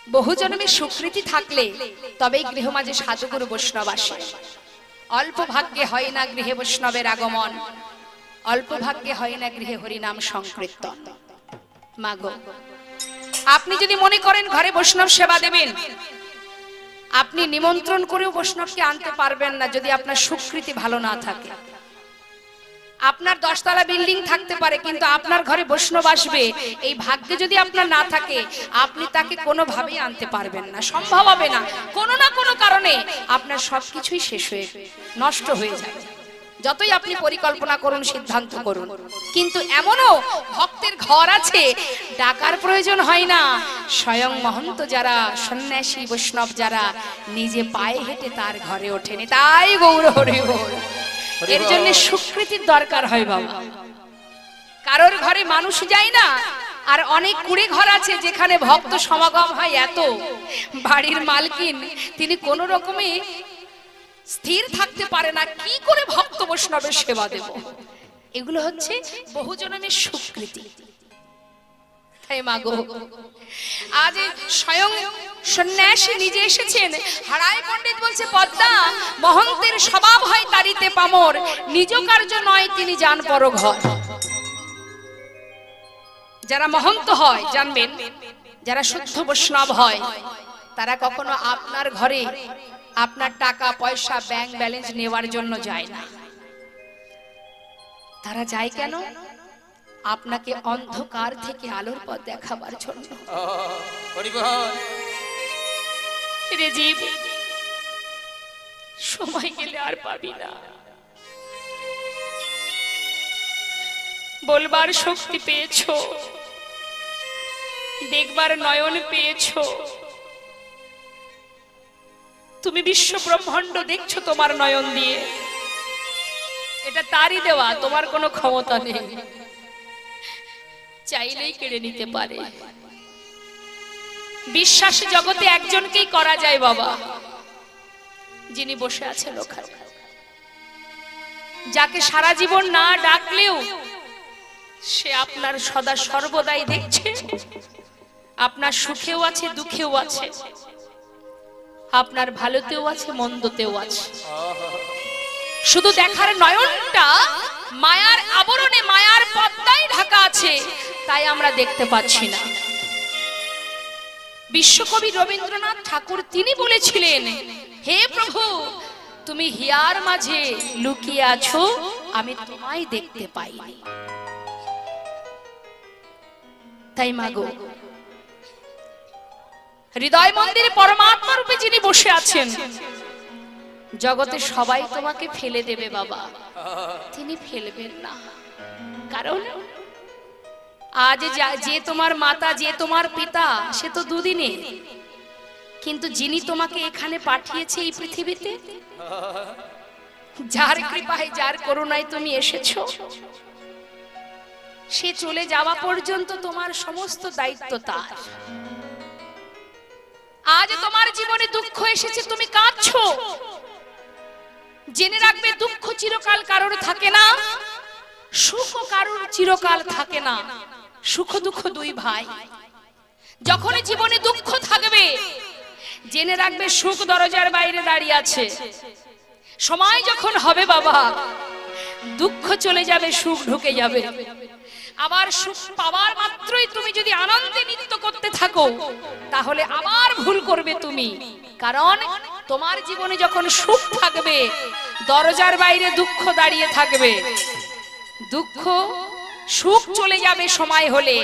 বহু জন্মে স্বীকৃতি থাকলে তবেই গৃহ মাঝে সাধুগুরু বৈষ্ণব আসে। অল্প ভাগ্যে হয় না গৃহে বৈষ্ণবের আগমন, অল্প ভাগ্যে হয় না গৃহে হরিনাম সংকীর্তন। মাগো, আপনি যদি মনে করেন ঘরে বৈষ্ণব সেবা দেবেন, আপনি নিমন্ত্রণ করেও বৈষ্ণবকে আনতে পারবেন না যদি আপনার স্বীকৃতি ভালো না থাকে। আপনার 10 তলা বিল্ডিং থাকতে পারে, কিন্তু আপনার ঘরে বৈষ্ণব আসবে এই ভাগ্যে যদি আপনার না থাকে, আপনি তাকে কোনোভাবেই আনতে পারবেন না, সম্ভব হবে না। কোনো না কোনো কারণে আপনার সবকিছুই শেষ হয়ে নষ্ট হয়ে যাবে, যতই আপনি পরিকল্পনা করুন, সিদ্ধান্ত করুন। কিন্তু এমনও ভক্তের ঘর আছে ডাকার প্রয়োজন হয় না, স্বয়ং মহন্ত যারা সন্ন্যাসী বৈষ্ণব যারা নিজে পায়ে হেঁটে তার ঘরে ওঠেনি। তাই গৌর হরি বল। এর জন্য স্বীকৃতির দরকার হয় বাবা। কারোর ঘরে মানুষ যায় না, আর অনেক কুড়ে ঘর আছে যেখানে ভক্ত সমাগম হয় এত, বাড়ির মালকিন তিনি কোন রকমে স্থির থাকতে পারে না, কি করে ভক্ত বৈষ্ণবের সেবা দেব। এগুলো হচ্ছে বহু জন্মের স্বীকৃতি। তাই মাগো, আজ স্বয়ং সন্ন্যাসী নিজে এসেছেন। হারায় পণ্ডিত বলছে, পদ্মা মহন্তের স্বভাব হয় তারিতে পামর, নিজ কার্য নয় তিনি যান পরঘর। যারা মহন্ত হয় জানবেন, যারা শুদ্ধ বৈষ্ণব হয় তারা কখনো আপনার ঘরে আপনার টাকা পয়সা ব্যাংক ব্যালেন্স নেওয়ার জন্য যায় না। তারা যায় কেন? আপনাকে অন্ধকার থেকে আলোর পথ দেখাবার জন্য। রে জীব, সময় গেলে আর পাবি না, বলবার শক্তি পেয়েছো, দেখবার নয়ন পেয়েছো, তুমি বিশ্ব ব্রহ্মাণ্ড দেখছো তোমার নয়ন দিয়ে, এটা তারই দেওয়া, তোমার কোনো ক্ষমতা নেই, চাইলেই কেড়ে নিতে পারে। বিশ্বাস জগতে একজনকেই করা যায় বাবা, যিনি বসে আছেন ওখানে, যাকে সারা জীবন না ডাকলেও সে আপনার সদা সর্বদাই দেখছে, আপনার সুখেও আছে দুঃখেও আছে, আপনার ভালোতেও আছে মন্দতেও আছে। শুধু দেখার নয়নটা মায়ার আবরণে মায়ার পর্দায় ঢাকা আছে, তাই আমরা দেখতে পাচ্ছি না। বিশ্বকবি রবীন্দ্রনাথ ঠাকুর তিনি বলেছিলেন, হে প্রভু তুমি হিয়ার মাঝে লুকিয়ে আছো, আমি তোমায় দেখতে পাইনি। তাই মাগো, হৃদয় মন্দিরে পরমাত্মা রূপে যিনি বসে আছেন, জগতে সবাই তোমাকে ফেলে দেবে বাবা, তিনি ফেলবেন না। কারণ আজ যে তোমার মাতা, যে তোমার পিতা, সে তো দুদিনে, কিন্তু যিনি তোমাকে এখানে পাঠিয়েছে এই পৃথিবীতে, যার কৃপায় যার করুণায় তুমি এসেছো, সে চলে যাওয়া পর্যন্ত তোমার সমস্ত দায়িত্ব তার। আজ তোমার জীবনে দুঃখ এসেছে, তুমি কাঁদছো, জেনে রাখবে দুঃখ চিরকাল কারোর থাকে না, সুখ কারোর চিরকাল থাকে না। সুখ দুঃখ দুই ভাই। যখন জীবনে দুঃখ থাকবে জেনে রাখবে সুখ দরজার বাইরে দাঁড়িয়ে আছে। সময় যখন হবে বাবা, দুঃখ চলে যাবে, সুখ ঢুকে যাবে। আবার সুখ পাওয়ার মাত্রই তুমি যদি আনন্দে নৃত্য করতে থাকো, তাহলে আবার ভুল করবে তুমি। কারণ তোমার জীবনে যখন সুখ থাকবে, দরজার বাইরে দুঃখ দাঁড়িয়ে থাকবে। দুঃখ সুখ চলে যাবে সময় হলে,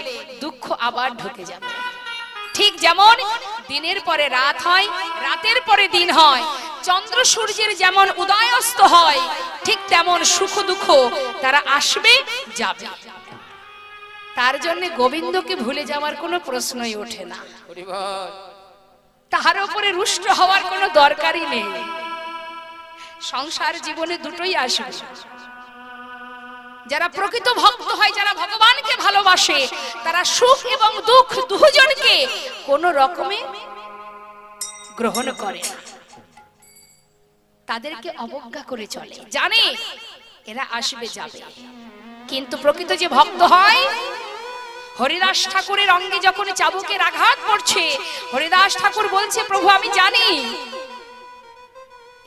দুঃখ আবার ঢুকে যাবে। ঠিক যেমন দিনের পরে রাত হয়, রাতের পরে দিন হয়, চন্দ্র সূর্যের যেমন উদয় অস্ত হয়, ঠিক তেমন সুখ দুঃখ তারা আসবে যাবে। তার জন্য গোবিন্দকে ভুলে যাওয়ার কোনো প্রশ্নই ওঠে না, তার উপরে রুষ্ট হওয়ার কোনো দরকারই নেই। সংসার জীবনে দুটোই আসবে। যারা প্রকৃত ভক্ত হয়, যারা ভগবানকে ভালোবাসে, তারা সুখ এবং দুঃখ দুজনকে কোন রকমে গ্রহণ করে না, তাদেরকে অবজ্ঞা করে চলে, জানে এরা আসবে যাবে। কিন্তু প্রকৃত যে ভক্ত হয়, হরিদাস ঠাকুরের অঙ্গে যখন চাবুকের আঘাত পড়ছে, হরিদাস ঠাকুর বলছে, প্রভু আমি জানি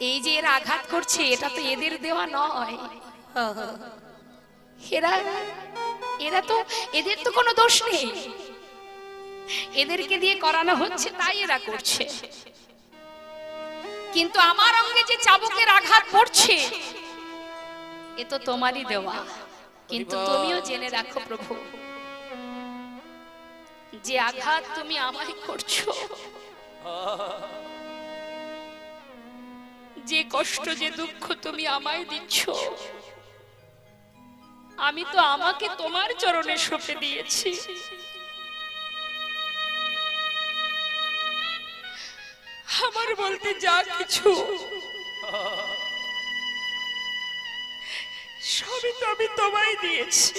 এই যে এরা আঘাত করছে এটা তো এদের দেওয়া নয়, এদের তো কোনো দোষ নেই, এদেরকে দিয়ে করানো হচ্ছে তাই এরা করছে, কিন্তু আমার অঙ্গে যে চাবুকের আঘাত পড়ছে এ তো তোমারই দেওয়া। কিন্তু তুমিও জেনে রাখো প্রভু, যে আঘাত তুমি আমায় করছো, যে কষ্ট যে দুঃখ তুমি আমায় দিচ্ছ, আমি তো আমাকে তোমার চরণে সঁপে দিয়েছি। আমার বলতে যা কিছু সবই তো আমি তোমায় দিয়েছি,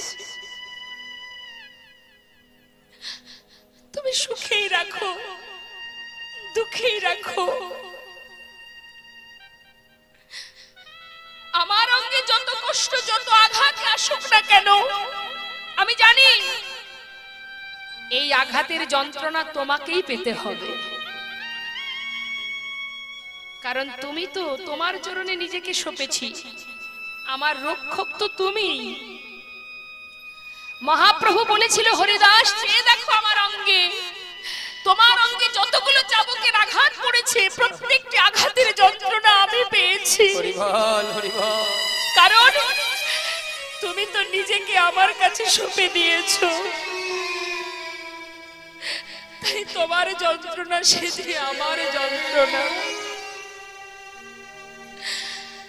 তুমি সুখেই রাখো দুঃখেই রাখো। আমার অঙ্গে যত কষ্ট যত আঘাত আসুক না কেন, আমি জানি এই আঘাতের যন্ত্রণা তোমাকেই পেতে হবে, কারণ তুমি তো তোমার চরণে নিজেকে সঁপেছি, আমার রক্ষক তো তুমি। মহাপ্রভু বলেছিল, হরিদাস চেয়ে দেখো আমার অঙ্গে, তোমার অঙ্গে যতগুলো চাবুকের আঘাত পড়েছে প্রত্যেকটি আঘাতের যন্ত্রণা আমি পেয়েছি, কারণ তুমি তো নিজেকে আমার কাছে সঁপে দিয়েছো, তাই তোমার যন্ত্রণা সেটি আমার যন্ত্রণা,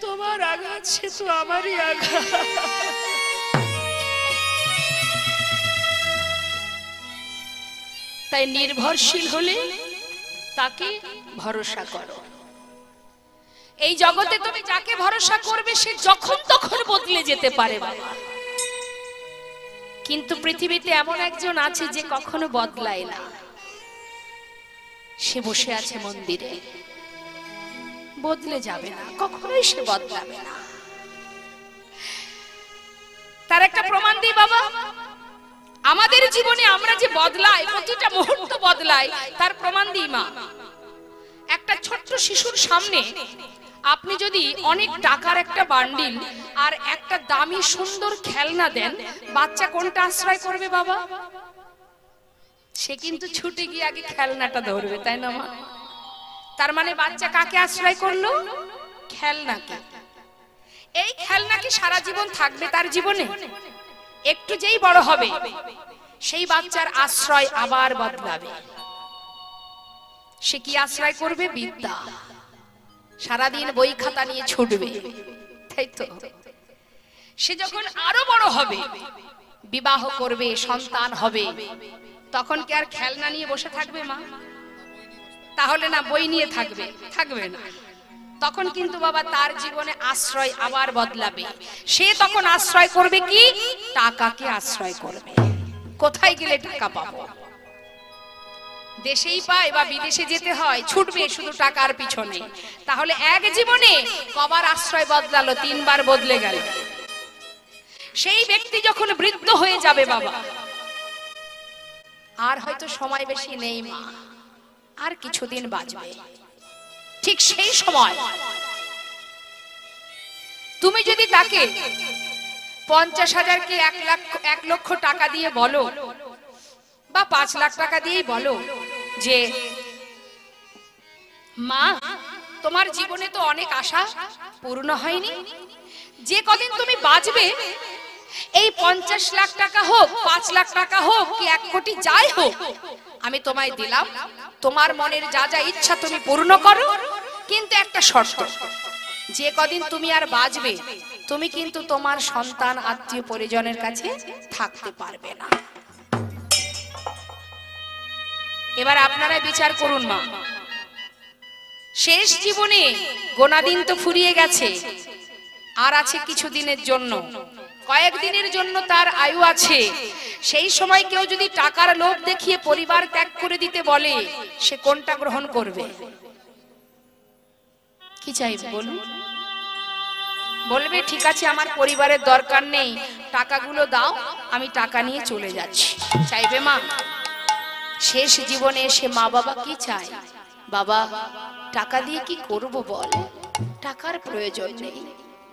তোমার আঘাত সে তো আমারই আঘাত। তাই নির্ভরশীল হলে তাকে ভরসা করো। এই জগতে তুমি যাকে ভরসা করবে সে যখন তখন বদলে যেতে পারে বাবা, কিন্তু পৃথিবীতে এমন একজন আছে যে কখনো বদলায় না, সে বসে আছে মন্দিরে, বদলে যাবে না, কখনোই সে বদলাবে না। তার একটা প্রমাণ দিই বাবা, আমাদের জীবনে আমরা যে বদলাই, প্রতিটা মুহূর্ত বদলাই, তার প্রমাণ দিই মা। একটা ছোট্ট শিশুর সামনে আপনি যদি অনেক টাকার একটা বান্ডিল আর একটা দামি সুন্দর খেলনা দেন, বাচ্চা কোনটা আশ্রয় করবে বাবা? সে কিন্তু ছুটে গিয়ে আগে খেলনাটা ধরবে, তাই না মা? তার মানে বাচ্চা কাকে আশ্রয় করলো? খেলনাকে। এই খেলনা কি সারা জীবন থাকবে তার জীবনে? একটু যেই বড় হবে সেই বাচ্চার আশ্রয় আবার বদলাবে। সে কি আশ্রয় করবে? বিদ্যা। সারাদিন বই খাতা নিয়ে ছুটবে, তাই তো? সে যখন আরো বড় হবে, বিবাহ করবে, সন্তান হবে, তখন কি আর খেলনা নিয়ে বসে থাকবে মা? তাহলে না বই নিয়ে থাকবে? থাকবে না। তখন কিন্তু বাবা তার জীবনে আশ্রয় আবার বদলাবে। সে তখন আশ্রয় করবে কি? টাকাকে আশ্রয় করবে। কোথায় গেলে টাকা পাবো? দেশেই পায় বা বিদেশে যেতে হয়, ছুটবে শুধু টাকার পিছনে। তাহলে এক জীবনে কবার আশ্রয় বদলালো? 3 বার বদলে গেল। সেই ব্যক্তি যখন বৃদ্ধ হয়ে যাবে বাবা, আর হয়তো সময় বেশি নেই মা, আর কিছুদিন বাঁচবে, ঠিক সেই সময় তুমি যদি তাকে 50,000 কি 1 লক্ষ টাকা দিয়ে বলো বা 5 লাখ টাকা দিয়েই বলো যে মা তোমার জীবনে তো অনেক আশা পূর্ণ হয়নি, যে কদিন তুমি বাঁচবে এই 50 লাখ টাকা হোক, 5 লাখ টাকা হোক কি 1 কোটি যাই হোক, আমি তোমায় দিলাম, তোমার মনের যা যা ইচ্ছা তুমি পূর্ণ করো, কিন্তু একটা শর্ত, যে কদিন তুমি আর বাঁচবে তুমি কিন্তু তোমার সন্তান আত্মীয় পরিজনের কাছে থাকতে পারবে না। এবার আপনারা বিচার করুন মা, শেষ জীবনে গোনাদিন তো ফুরিয়ে গেছে, আর আছে কিছু দিনের জন্য, কয়েকদিনের জন্য তার আয়ু আছে। সেই সময় কেউ যদি টাকার লোভ দেখিয়ে পরিবার ত্যাগ করে দিতে বলে, সে কোনটা গ্রহণ করবে? কি চাইবে বলুন? বলবে ঠিক আছে আমার পরিবারের দরকার নেই, টাকাগুলো দাও, আমি টাকা নিয়ে চলে যাচ্ছি। চাইবে মা? শেষ জীবনে এসে মা বাবা কি চায়? বাবা টাকা দিয়ে কি করব বল, টাকার প্রয়োজন নেই,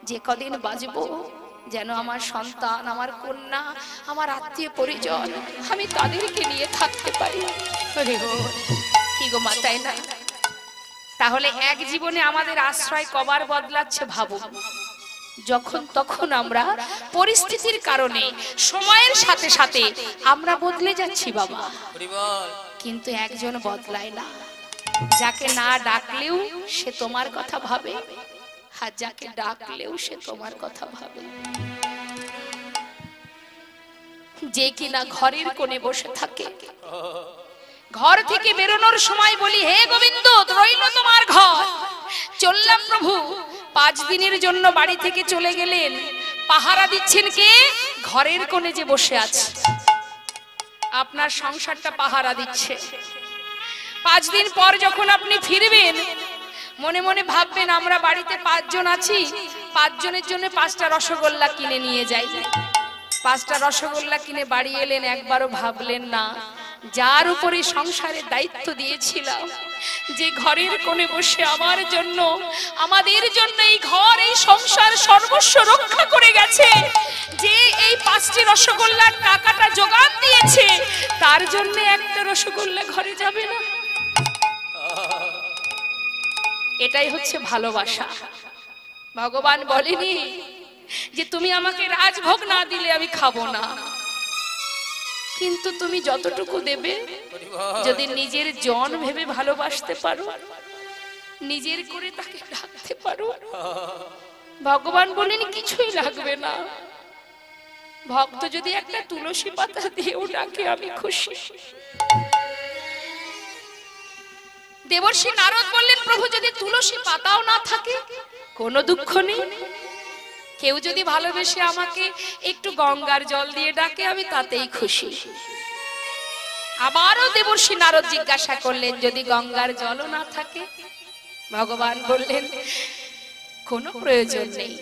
যে কদিন বাঁচবো যেন আমার সন্তান, আমার কন্যা, আমার আত্মীয় পরিজন, আমি তাদেরকে নিয়ে থাকতে পারি। কি গো মা, তাই না? তাহলে এক জীবনে আমাদের আশ্রয় কবার বদলাচ্ছে ভাবুন। যখন তখন আমরা পরিস্থিতির কারণে সময়ের সাথে সাথে আমরা বদলে যাচ্ছি বাবা, কিন্তু একজন বদলায় না। যাকে না ডাকলেও সে তোমার কথা ভাবে, আর যাকে ডাকলেও সে তোমার কথা ভাবে। যে কিনা ঘরের কোণে বসে থাকে, ঘর থেকে বেরোনোর সময় বলি হে গোবিন্দ রইল তোমার ঘর, চললাম প্রভু। 5 দিনের জন্য বাড়ি থেকে চলে গেলেন, পাহারা দিচ্ছেন কে? ঘরের কোণে যে বসে আছে, আপনার সংসারটা পাহারা দিচ্ছে। 5 দিন পর যখন আপনি ফিরবেন, মনে মনে ভাববেন আমরা বাড়িতে 5 জন আছি, 5 জনের জন্য 5টা রসগোল্লা কিনে নিয়ে যাই। 5টা রসগোল্লা কিনে বাড়ি এলেন, একবারও ভাবলেন না যার উপরে সংসারের দায়িত্ব দিয়েছিলাম, যে ঘরের কোণে বসে আমার জন্য, আমাদের জন্য এই ঘর, এই সংসার সর্বস্ব রক্ষা করে গেছে, যে এই 5টি রসগোল্লার টাকাটা জোগান দিয়েছে, তার জন্য একটা রসগোল্লা ঘরে যাবে না। এটাই হচ্ছে ভালোবাসা। ভগবান বলেনি যে তুমি আমাকে রাজভোগ না দিলে আমি খাবো না, কিন্তু তুমি যতটুকু দেবে, যদি নিজের জন ভেবে ভালোবাসতে পারো, নিজের করে তাকে ডাকতে পারো, ভগবান বলেন কিছুই লাগবে না। ভক্ত যদি একটা তুলসী পাতা দিয়েও ডাকে আমি খুশি। দেবর্ষি নারদ বললেন প্রভু যদি তুলসী পাতাও না থাকে কোনো দুঃখ নেই, কেউ যদি ভালোবেসে আমাকে একটু গঙ্গার জল দিয়ে ডাকে আমি তাতেই খুশি। আবারও দেবর্ষি নারদ জিজ্ঞাসা করলেন যদি গঙ্গার জলও না থাকে? ভগবান বললেন কোনো প্রয়োজন নেই।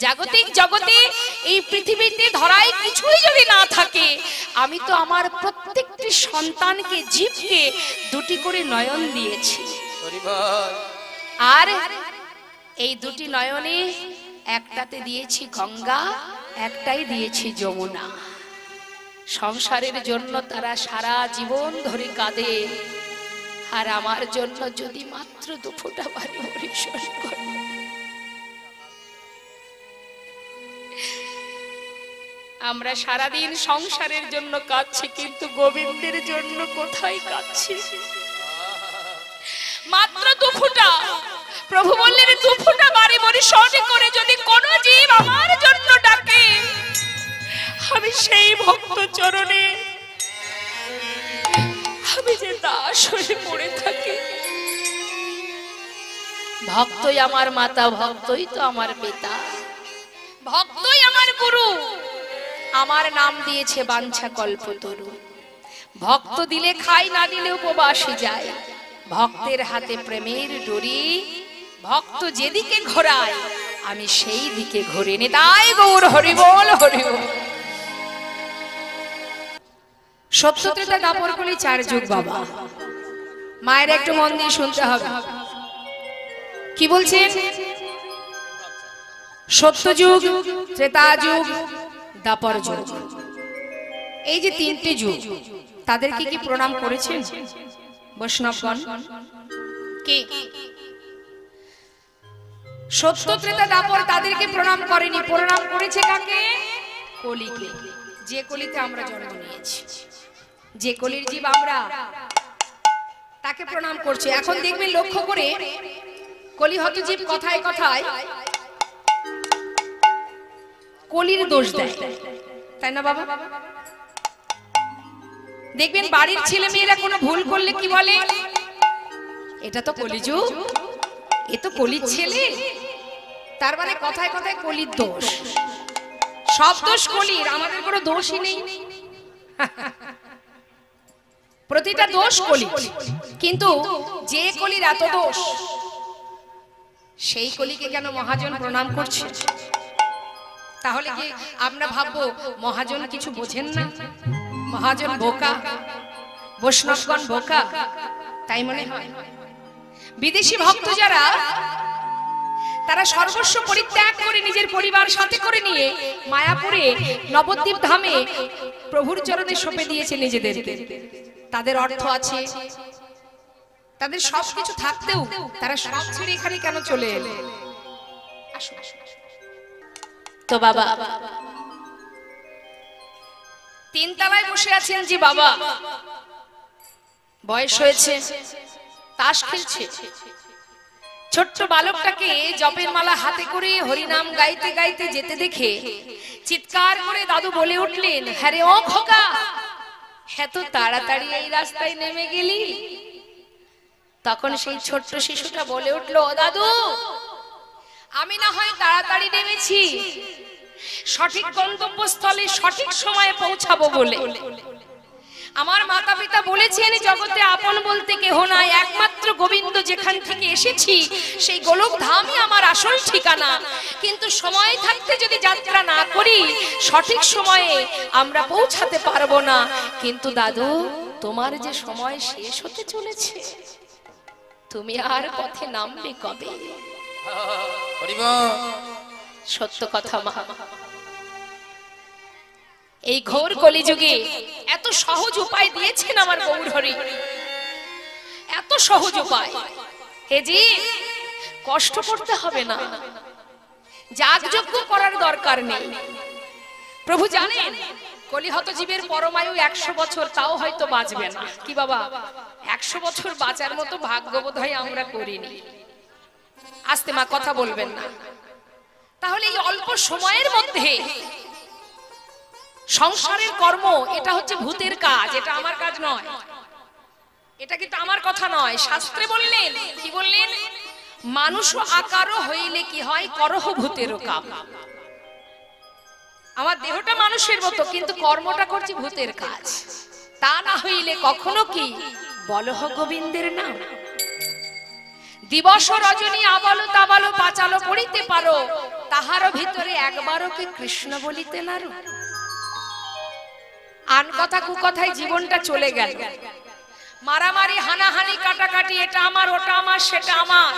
জাগতিক জগতে এই পৃথিবীতে ধরায় কিছুই যদি না থাকে, আমি তো আমার প্রত্যেকটি সন্তানকে, জীবকে 2টি করে নয়ন দিয়েছি, আর এই 2টি নয়নে একটাতে দিয়েছি গঙ্গা, একটাই দিয়েছি যমুনা। সংসারের জন্য তারা সারা জীবন ধরে কাঁদে, আর আমার জন্য যদি মাত্র 2 ফোঁটা পানি বর্ষণ করে। আমরা সারাদিন সংসারের জন্য কাঁদছি, কিন্তু গোবিন্দের জন্য কোথায় কাঁদছি? মাত্র 2 ফোঁটা। প্রভু বললেন 2 ফোঁটা বাড়ি বর্ষণ করে যদি কোনো জীব আমার জন্য ডাকে, আমি সেই ভক্ত চরণে আমি যে দাস হয়ে পড়ে থাকি। ভক্তই আমার মাতা, ভক্তই তো আমার পিতা, ভক্তই আমার গুরু। আমার নাম দিয়েছে বাঞ্ছা কল্পতরু। ভক্ত দিলে খাই, না দিলে উপবাসে যায়। ভক্তের হাতে প্রেমের ডোরি, ভক্ত যেদিকে ঘোরায় আমি সেই দিকে ঘুরে নি। তাই গৌর হরি বল, হরি বল। সত্য ত্রেতা দাপর কলি 4 যুগ বাবা। মায়ের একটু মন দিয়ে শুনতে হবে কি বলছেন। সত্য যুগ, ত্রেতা যুগ, দাপর যুগ, এই যে 3টি যুগ, তাদেরকে কি প্রণাম করেছেন বৈষ্ণবগণ? কে? সত্য ত্রেতা দাপর তাদেরকে প্রণাম করেনি, প্রণাম করেছে কাকে? কলিকে। যে কলিতে আমরা জন্ম নিয়েছি, যে কলির জীব আমরা, তাকে প্রণাম করছে। এখন দেখবেন লক্ষ্য করে, কলি হত জীব কথায় কথায় কলির দোষ দেয়, তাই না বাবা? দেখবেন বাড়ির ছেলে মেয়েরা কোনো ভুল করলে কি বলে? এটা তো কলিযুগ, এ তো কলির ছেলে। তার মানে কথায় কথায় কলির দোষ, সব দোষ কলির, আমাদের কোনো দোষই নেই। প্রতিটা দোষ কলির, কিন্তু যে কলির এত দোষ, সেই কলিকে কেন মহাজন প্রণাম করছে? তাহলে কি আমরা ভাববো মহাজন কিছু বোঝেন না, মহাজন বোকা, বৈষ্ণবগণ বোকা, তাই মনে হয়? বিদেশি ভক্ত যারা, তারা সর্বস্ব পরিত্যাগ করে নিজের পরিবার সাথে করে নিয়ে মায়াপুরে নবদ্বীপ ধামে প্রভুর চরণে সঁপে দিয়েছে নিজেদেরকে। তাদের অর্থ আছে, তাদের সবকিছু থাকতেও তারা সব ছেড়ে এখানে কেন চলে এলো? তো বাবা তিনতলায় বসে আছেন যে বাবা, বয়স হয়েছে, তাস খেলছে। ছোট্ট বালকটাকে জপের মালা হাতে করে হরিনাম গাইতে গাইতে যেতে দেখে চিৎকার করে দাদু বলে উঠলেন, হ্যাঁ রে ও খোকা, এত তাড়াতাড়ি এই রাস্তায় নেমে গেলি? তখন সেই ছোট্ট শিশুটা বলে উঠলো, ও দাদু, আমি না হয় তাড়াতাড়ি নেমেছি সঠিক গন্তব্যস্থলে সঠিক সময়ে পৌঁছাবো বলে। আমার মাতা পিতা বলেছেন জগতে আপন বলতে কেহ নাই, একমাত্র গোবিন্দ যেখান থেকে এসেছি সেই গোলক ধামই আমার আসল ঠিকানা। কিন্তু সময় থাকতে যদি যাত্রা না করি সঠিক সময়ে আমরা পৌঁছাতে পারবো না। কিন্তু দাদু, তোমার যে সময় শেষ হতে চলেছে, তুমি আর পথে নামবে কবে? সত্য কথা মা, এই ঘোর কলিযুগে এত সহজ উপায় দিয়েছেন আমার গৌর হরি, এত সহজ উপায়। হে জি, কষ্ট করতে হবে না, যাগযজ্ঞ করার দরকার নেই। প্রভু জানেন কলিহত জীবের পরমায়ু 100 বছর, তাও হয়তো বাঁচবে না। কি বাবা, 100 বছর বাঁচার মতো ভাগ্য বোধহয় আমরা করিনি। আস্তে মা, কথা বলবেন না। তাহলে এই অল্প সময়ের মধ্যে সংসারের কর্ম, এটা হচ্ছে ভূতের কাজ, এটা আমার কাজ নয়, এটা কিন্তু আমার কথা নয়। শাস্ত্রে বললেন, কি বললেন? মানুষ আকারও হইলে কি হয়, করহ ভূতেরও কাম। আমার দেহটা মানুষের মতো, কিন্তু কর্মটা করছি ভূতের কাজ। তা না হইলে কখনো কি বলহ গোবিন্দের নাম। দিবস রজনী আবালো তাবালো পাচালো পড়িতে পারো, তাহার ভিতরে একবারও কি কৃষ্ণ বলিতে নারো। আন কথা কুকথায় জীবনটা চলে গেল, মারামারি হানাহানি কাটাকাটি, এটা আমার ওটা আমার সেটা আমার,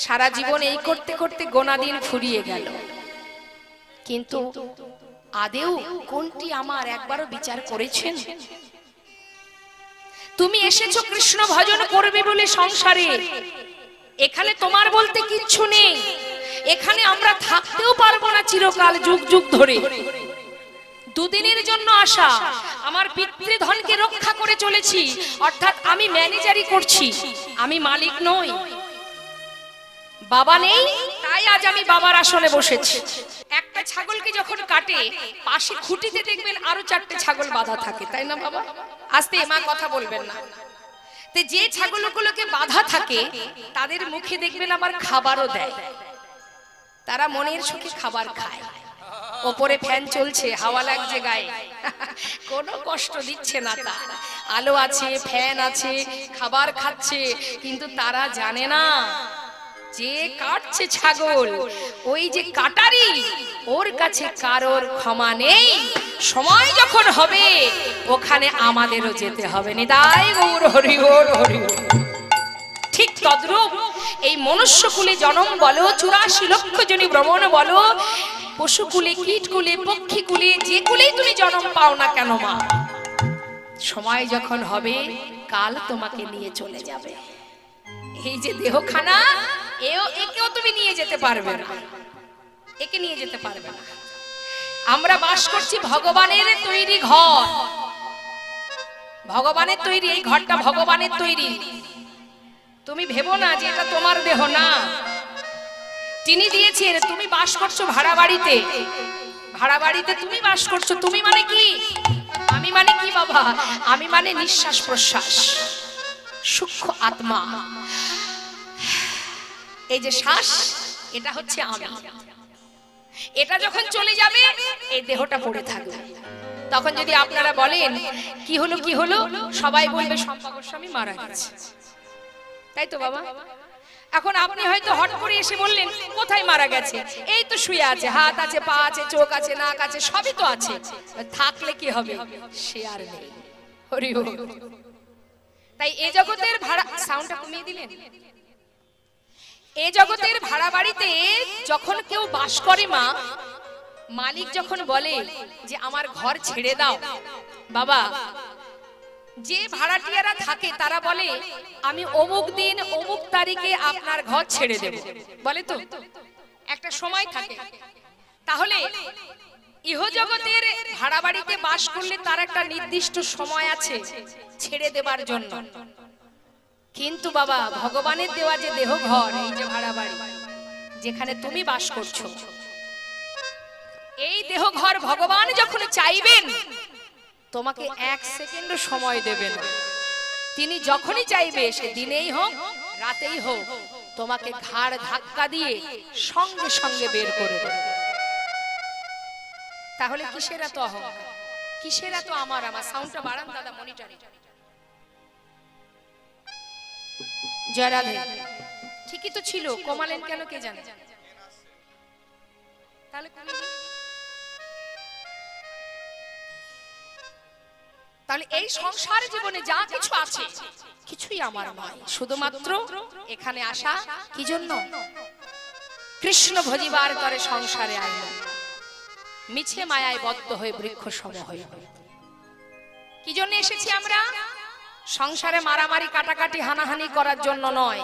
সারা জীবন এই করতে করতে গোনা দিন ফুরিয়ে গেল। কিন্তু আদেও কোনটি আমার একবারও বিচার করেছেন? তুমি এসেছো কৃষ্ণ ভজন করবে বলে সংসারে, এখানে তোমার বলতে কিচ্ছু নেই। এখানে আমরা থাকতেও পারবো না চিরকাল, যুগ যুগ ধরে। দুদিনের জন্য আসা, আমার পিতৃধনকে রক্ষা করে চলেছি, অর্থাৎ আমি ম্যানেজারি করছি, আমি মালিক নই। বাবা নেই, তাই আজ আমি বাবার আসনে বসেছি। একটা ছাগলকে যখন কাটে, পাশে খুঁটিতে দেখবেন আরো 4টে ছাগল বাঁধা থাকে, তাই না বাবা? আস্তে মা, কথা বলবেন না। তো যে ছাগলগুলোকে বাঁধা থাকে তাদের মুখে দেখবেন আবার খাবারও দেয়, তারা মনের সুখে খাবার খায়। ওপরে ফ্যান চলছে, হাওয়া লাগছে গায়ে, কোনো কষ্ট দিচ্ছে না তার। আলো আছে, ফ্যান আছে, খাবার খাচ্ছে, কিন্তু তারা জানে না যে কাটছে ছাগল, ওই যে কাটারি, ওর কাছে কারোর ক্ষমা নেই। সময় যখন হবে ওখানে আমাদেরও যেতে হবে। নিতাই গৌর হরি বল, হরি বল। ঠিক তদ্রূপ এই মনুষ্যকুলে জন্ম বলো, 84 লক্ষ জনী ভ্রমণ বলো, পশুকুলে, কীটকুলে, পক্ষীকুলে, যে কুলেই তুমি জন্ম পাও না কেন মা, সময় যখন হবে কাল তোমাকে নিয়ে চলে যাবে। এই যে দেহখানা, একেও তুমি নিয়ে যেতে পারবে না, একে নিয়ে যেতে পারবে না। আমরা বাস করছি ভগবানের তৈরি ঘর, ভগবানের তৈরি, এই ঘরটা ভগবানের তৈরি। তুমি ভেবো না যে এটা তোমার দেহ, না, তিনি দিয়েছেন। তুমি বাস করছো ভাড়া বাড়িতে, ভাড়া বাড়িতে তুমি বাস করছো। তুমি মানে কি? আমি মানে কি বাবা? আমি মানে নিঃশ্বাস প্রশ্বাস, সূক্ষ্ম আত্মা। এই যে শ্বাস, এটা হচ্ছে আমি। এটা যখন চলে যাবে এই দেহটা পড়ে থাকবে। তখন যদি আপনারা বলেন কি হলো কি হলো, সবাই বলবে শম্পা গোস্বামী মারা গেছে, তাই তো বাবা? এখন আপনি হয়তো হট করে এসে বললেন কোথায় মারা গেছে, এই তো শুয়ে আছে, হাত আছে, পা আছে, চোখ আছে, নাক আছে, সবই তো আছে, থাকলে কি হবে, সে আর নেই। হরি বল। তাই এ জগতের ভাড়া, সাউন্ডটা কমিয়ে দিলেন, এ জগতের ভাড়া বাড়িতে যখন কেউ বাস করে মা, মালিক যখন বলে যে আমার ঘর ছেড়ে দাও, বাবা যে ভাড়াটিয়ারা থাকে তারা বলে আমি অমুক দিন অমুক তারিখে আপনার ঘর ছেড়ে দেব, বলে তো, একটা সময় থাকে। তাহলে ইহজগতের ভাড়া বাড়িতে বাস করলে তার একটা নির্দিষ্ট সময় আছে ছেড়ে দেবার জন্য। কিন্তু বাবা ভগবানের দেওয়া যে দেহ ঘর, এই যে ভাড়া বাড়ি যেখানে তুমি বাস করছো, এই দেহ ঘর ভগবান যখন চাইবেন তোমাকে এক সেকেন্ডও সময় দেবেন, তিনি যখনই চাইবে সে দিনেই হোক রাতেই হোক তোমাকে ঘাড় ধাক্কা দিয়ে সঙ্গে সঙ্গে বের করে দেবে। তাহলে কিসের এত অহংকার, কিসের এত আমার আমার? সাউন্ডটা বাড়ান দাদা, মনিটরে। জয় রাধে। ঠিকই তো ছিল, কমালেন কেন কে জানে? তাহলে তাহলে এই সংসার জীবনে যা কিছু আছে কিছুই আমার নয়, শুধুমাত্র এখানে আসা কি জন্য? কৃষ্ণ ভজিবার করে সংসারে আইল, মিছে মায়ায় বদ্ধ হয়ে বৃক্ষ সম হয়ে। কি জন্য এসেছি আমরা? সংসারে মারামারি কাটাকাটি হানাহানি করার জন্য নয়,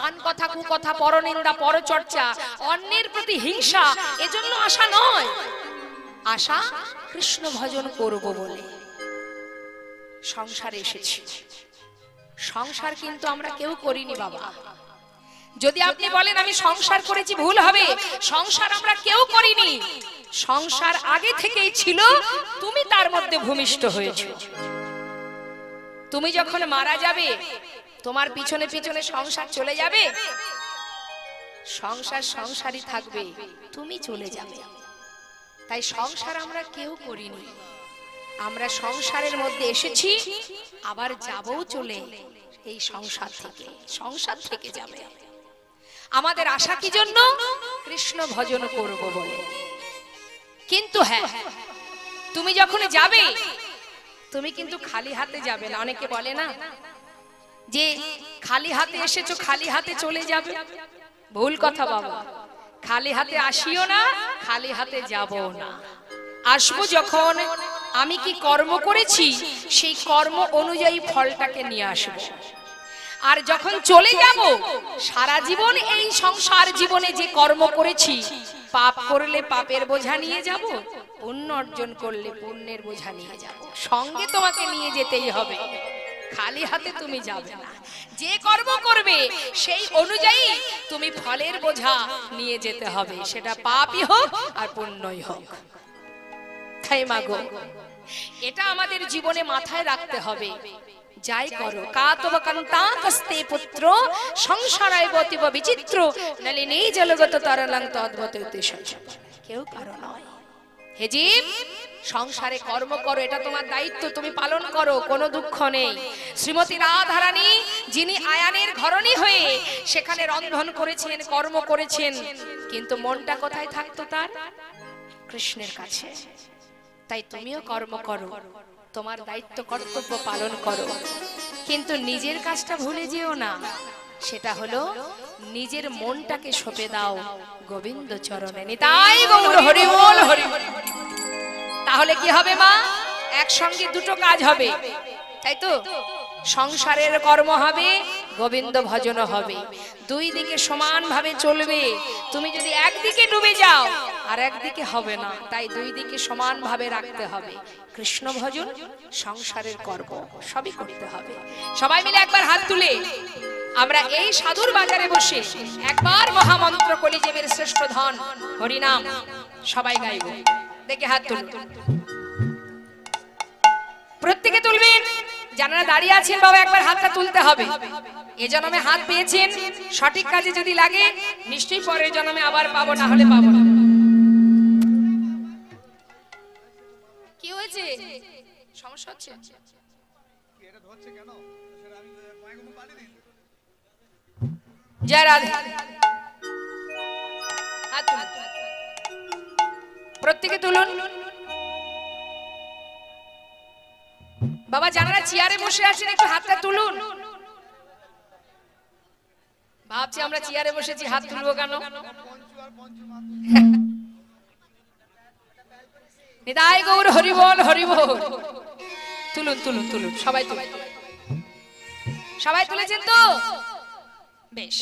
আন কথা কুকথা পরনিন্দা পরচর্চা অন্যের প্রতি হিংসা এজন্য আসা নয়, আশা কৃষ্ণ ভজন করব বলে সংসারে এসেছি। সংসার কিন্তু আমরা কেউ করিনি বাবা। যদি আপনি বলেন আমি সংসার করেছি, ভুল হবে। সংসার আমরা কেউ করিনি, সংসার আগে থেকেই ছিল, তুমি তার মধ্যে ভূমিষ্ঠ হয়েছো। তুমি যখন মারা যাবে তোমার পিছনে পিছনে সংসার চলে যাবে, সংসার সংসারই থাকবে, তুমি চলে যাবে। তাই সংসার আমরা কেউ করিনি, আমরা সংসারের মধ্যে এসেছি, আবার যাবও চলে এই সংসার থেকে, সংসার থেকে যাবে। আমাদের আশা কি জন্য? কৃষ্ণ ভজন করব বলে। কিন্তু হ্যাঁ, তুমি যখন যাবে তুমি কিন্তু খালি হাতে যাবে না। অনেকে বলে না যে খালি হাতে এসেছো খালি হাতে চলে যাবে, ভুল কথা বাবা। খালি হাতে আসিও না, খালি হাতে যাবো না। আসবো যখন আমি কি কর্ম করেছি সেই কর্ম অনুযায়ী ফলটাকে নিয়ে আসবো। আর যখন চলে যাব, সারা জীবন এই সংসার জীবনে যে কর্ম করেছি, পাপ করলে পাপের বোঝা নিয়ে যাব, পুণ্য অর্জন করলে পুণ্যের বোঝা নিয়ে যাব। সঙ্গে তোমাকে নিয়ে যেতেই হবে, খালি হাতে তুমি যাবে না। যে কর্ম করবে সেই অনুযায়ী তুমি ফলের বোঝা নিয়ে যেতে হবে, সেটা পাপই হোক আর পুণ্যই হোক। তাই মাগো, এটা আমাদের জীবনে মাথায় রাখতে হবে। যাই করো কাতব কান্তা কস্তে পুত্র সংসারায় বতিব বিচিত্র নলিনী জলগত তরলং তদ্ভত কেউ কারো নয়। হে জীব, সংসারে কর্ম করো, এটা তোমার দায়িত্ব, তুমি পালন করো, কোনো দুঃখ নেই। শ্রীমতী রাধারানী যিনি আয়ানের ঘরণী হয়ে সেখানে রন্ধন করেছেন, কর্ম করেছেন, কিন্তু মনটা কোথায় থাকতো তার? কৃষ্ণের কাছে। তাই তুমিও কর্ম করো, তোমার দায়িত্ব কর্তব্য পালন করো, কিন্তু নিজের কাজটা ভুলে যেও না। সেটা হলো নিজের মনটাকে সঁপে দাও গোবিন্দ চরণে। নিতাই গৌর হরি বল, হরি বল। তাহলে কি হবে মা? একসঙ্গে দুটো কাজ হবে, তাই তো? সংসারের কর্ম হবে, গোবিন্দ ভজন হবে, দুই দিকে সমানভাবে চলবে। তুমি যদি একদিকে ডুবে যাও আর একদিকে হবে না, তাই দুই দিকে সমানভাবে রাখতে হবে। কৃষ্ণ ভজন, সংসারের কর্ম সবই করতে হবে। সবাই মিলে একবার হাত তুলে আমরা এই সাধুর বাজারে বসে একবার মহামন্ত্র কলিযুগের শ্রেষ্ঠ ধন হরিনাম সবাই গাইব। দেখে হাত তুলুন, প্রত্যেকে তুলবেন। যারা দাঁড়িয়ে আছেন বাবা একবার হাতটা তুলতে হবে। এ জন্মে হাত পেয়েছেন, সঠিক কাজে যদি লাগে নিশ্চয়ই পরের জন্মে আবার পাবো, না হলে পাবো না। কি হয়েছে? সমস্যা হচ্ছে? জয় রাধে। প্রত্যেকে তুলুন। বাবা যারা চেয়ারে বসে আছেন একটু হাতটা তুলুন। ভাবছি আমরা চেয়ারে বসেছি, হাত তুলবো কেন? নিতাই গৌর হরি বল, হরি বল। তুলুন তুলুন তুলুন, সবাই তুলুন। সবাই তুলেছেন তো? বেশ।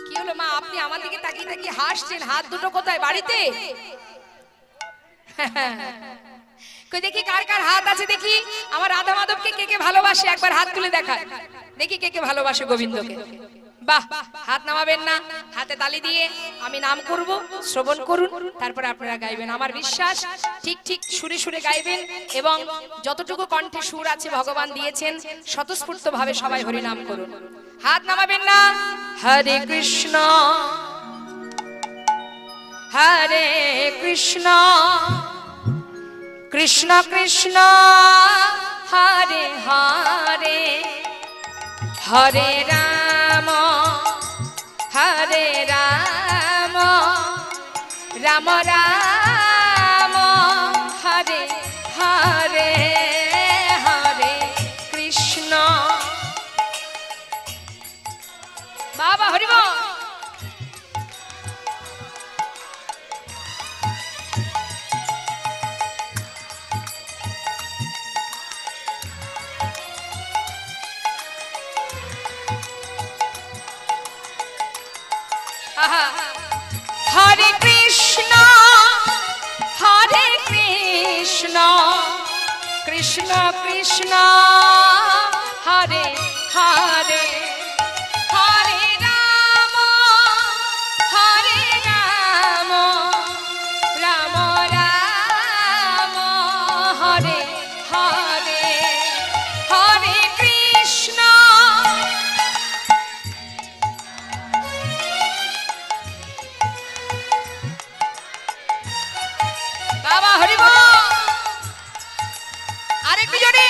কি হলো মা, আপনি আমার দিকে তাকিয়ে তাকিয়ে হাসছেন? হাত দুটো কোথায়? বাড়িতে? কই দেখি কার কার হাত আছে দেখি। আমার রাধা মাধবকে কে কে ভালোবাসে একবার হাত তুলে দেখায় দেখি, কে কে ভালোবাসে গোবিন্দকে। বাহ, হাত নামাবেন না, হাতে তালি দিয়ে আমি নাম করব, শ্রবণ করুন, তারপরে আপনারা গাইবেন। আমার বিশ্বাস ঠিক ঠিক সুরে সুরে গাইবেন এবং যতটুকু কণ্ঠে সুর আছে ভগবান দিয়েছেন স্বতঃস্ফূর্ত ভাবে সবাই হরি নাম করুন। হাত নামাবেন না। হরে কৃষ্ণ হরে কৃষ্ণ কৃষ্ণ কৃষ্ণ হরে হরে হরে রাম হরে রাম রাম রাম হরে হরে হরে কৃষ্ণ। বাবা হরি বল। হরে কৃষ্ণ কৃষ্ণ কৃষ্ণ হরে হরে হরে রাম রাম রাম হরে হরে হরে কৃষ্ণ। বাবা হরি বল। আরেকটু জোরে।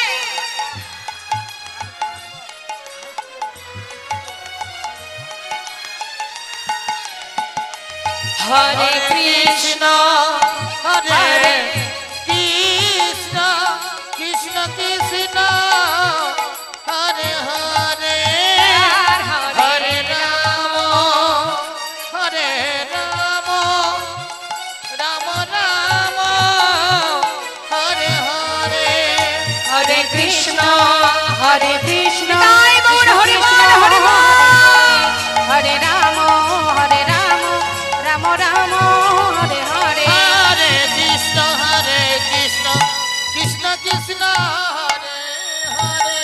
হরে কৃষ্ণ হরে কৃষ্ণ কৃষ্ণ কৃষ্ণ হরে হরে হরে রাম রাম রাম হরে হরে হরে কৃষ্ণ হরে কৃষ্ণ হরে বল হরে বল হরে রাম রাম রাম হরে হরে হরে কৃষ্ণ কৃষ্ণ কৃষ্ণ হরে হরে।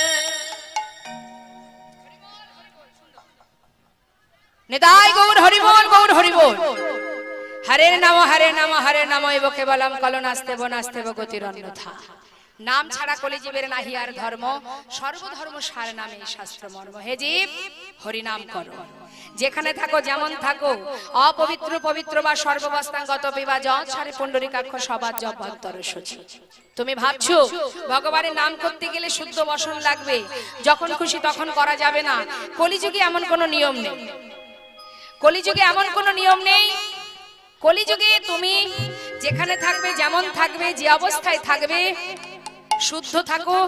নিতাই গৌর হরি বল, গৌর হরি বল। হরে নাম হরে নাম এব কেবলম কলনাস্তেব নাস্তেব গতির অন্যথা। নাম ছাড়া কলিজীবের নাহি আর ধর্ম, সর্বধর্ম সার নামে শাস্ত্র মর্ম। হে জীব হরি নাম করো, যেখানে থাকো যেমন থাকো, অপবিত্র পবিত্র বা সর্ববস্থাঙ্গত বিবা যৎ সারে পুণ্ডরিকাক্ষ সবার জবান্তর সূচি। তুমি ভাবছো ভগবানের নাম করতে গেলে শুদ্ধ বসন লাগবে, যখন খুশি তখন করা যাবে না। কলিযুগে এমন কোনো নিয়ম নেই, কলিযুগে এমন কোনো নিয়ম নেই। কলিযুগে তুমি যেখানে থাকবে যেমন থাকবে, যে অবস্থায় থাকবে, শুদ্ধ থাকো,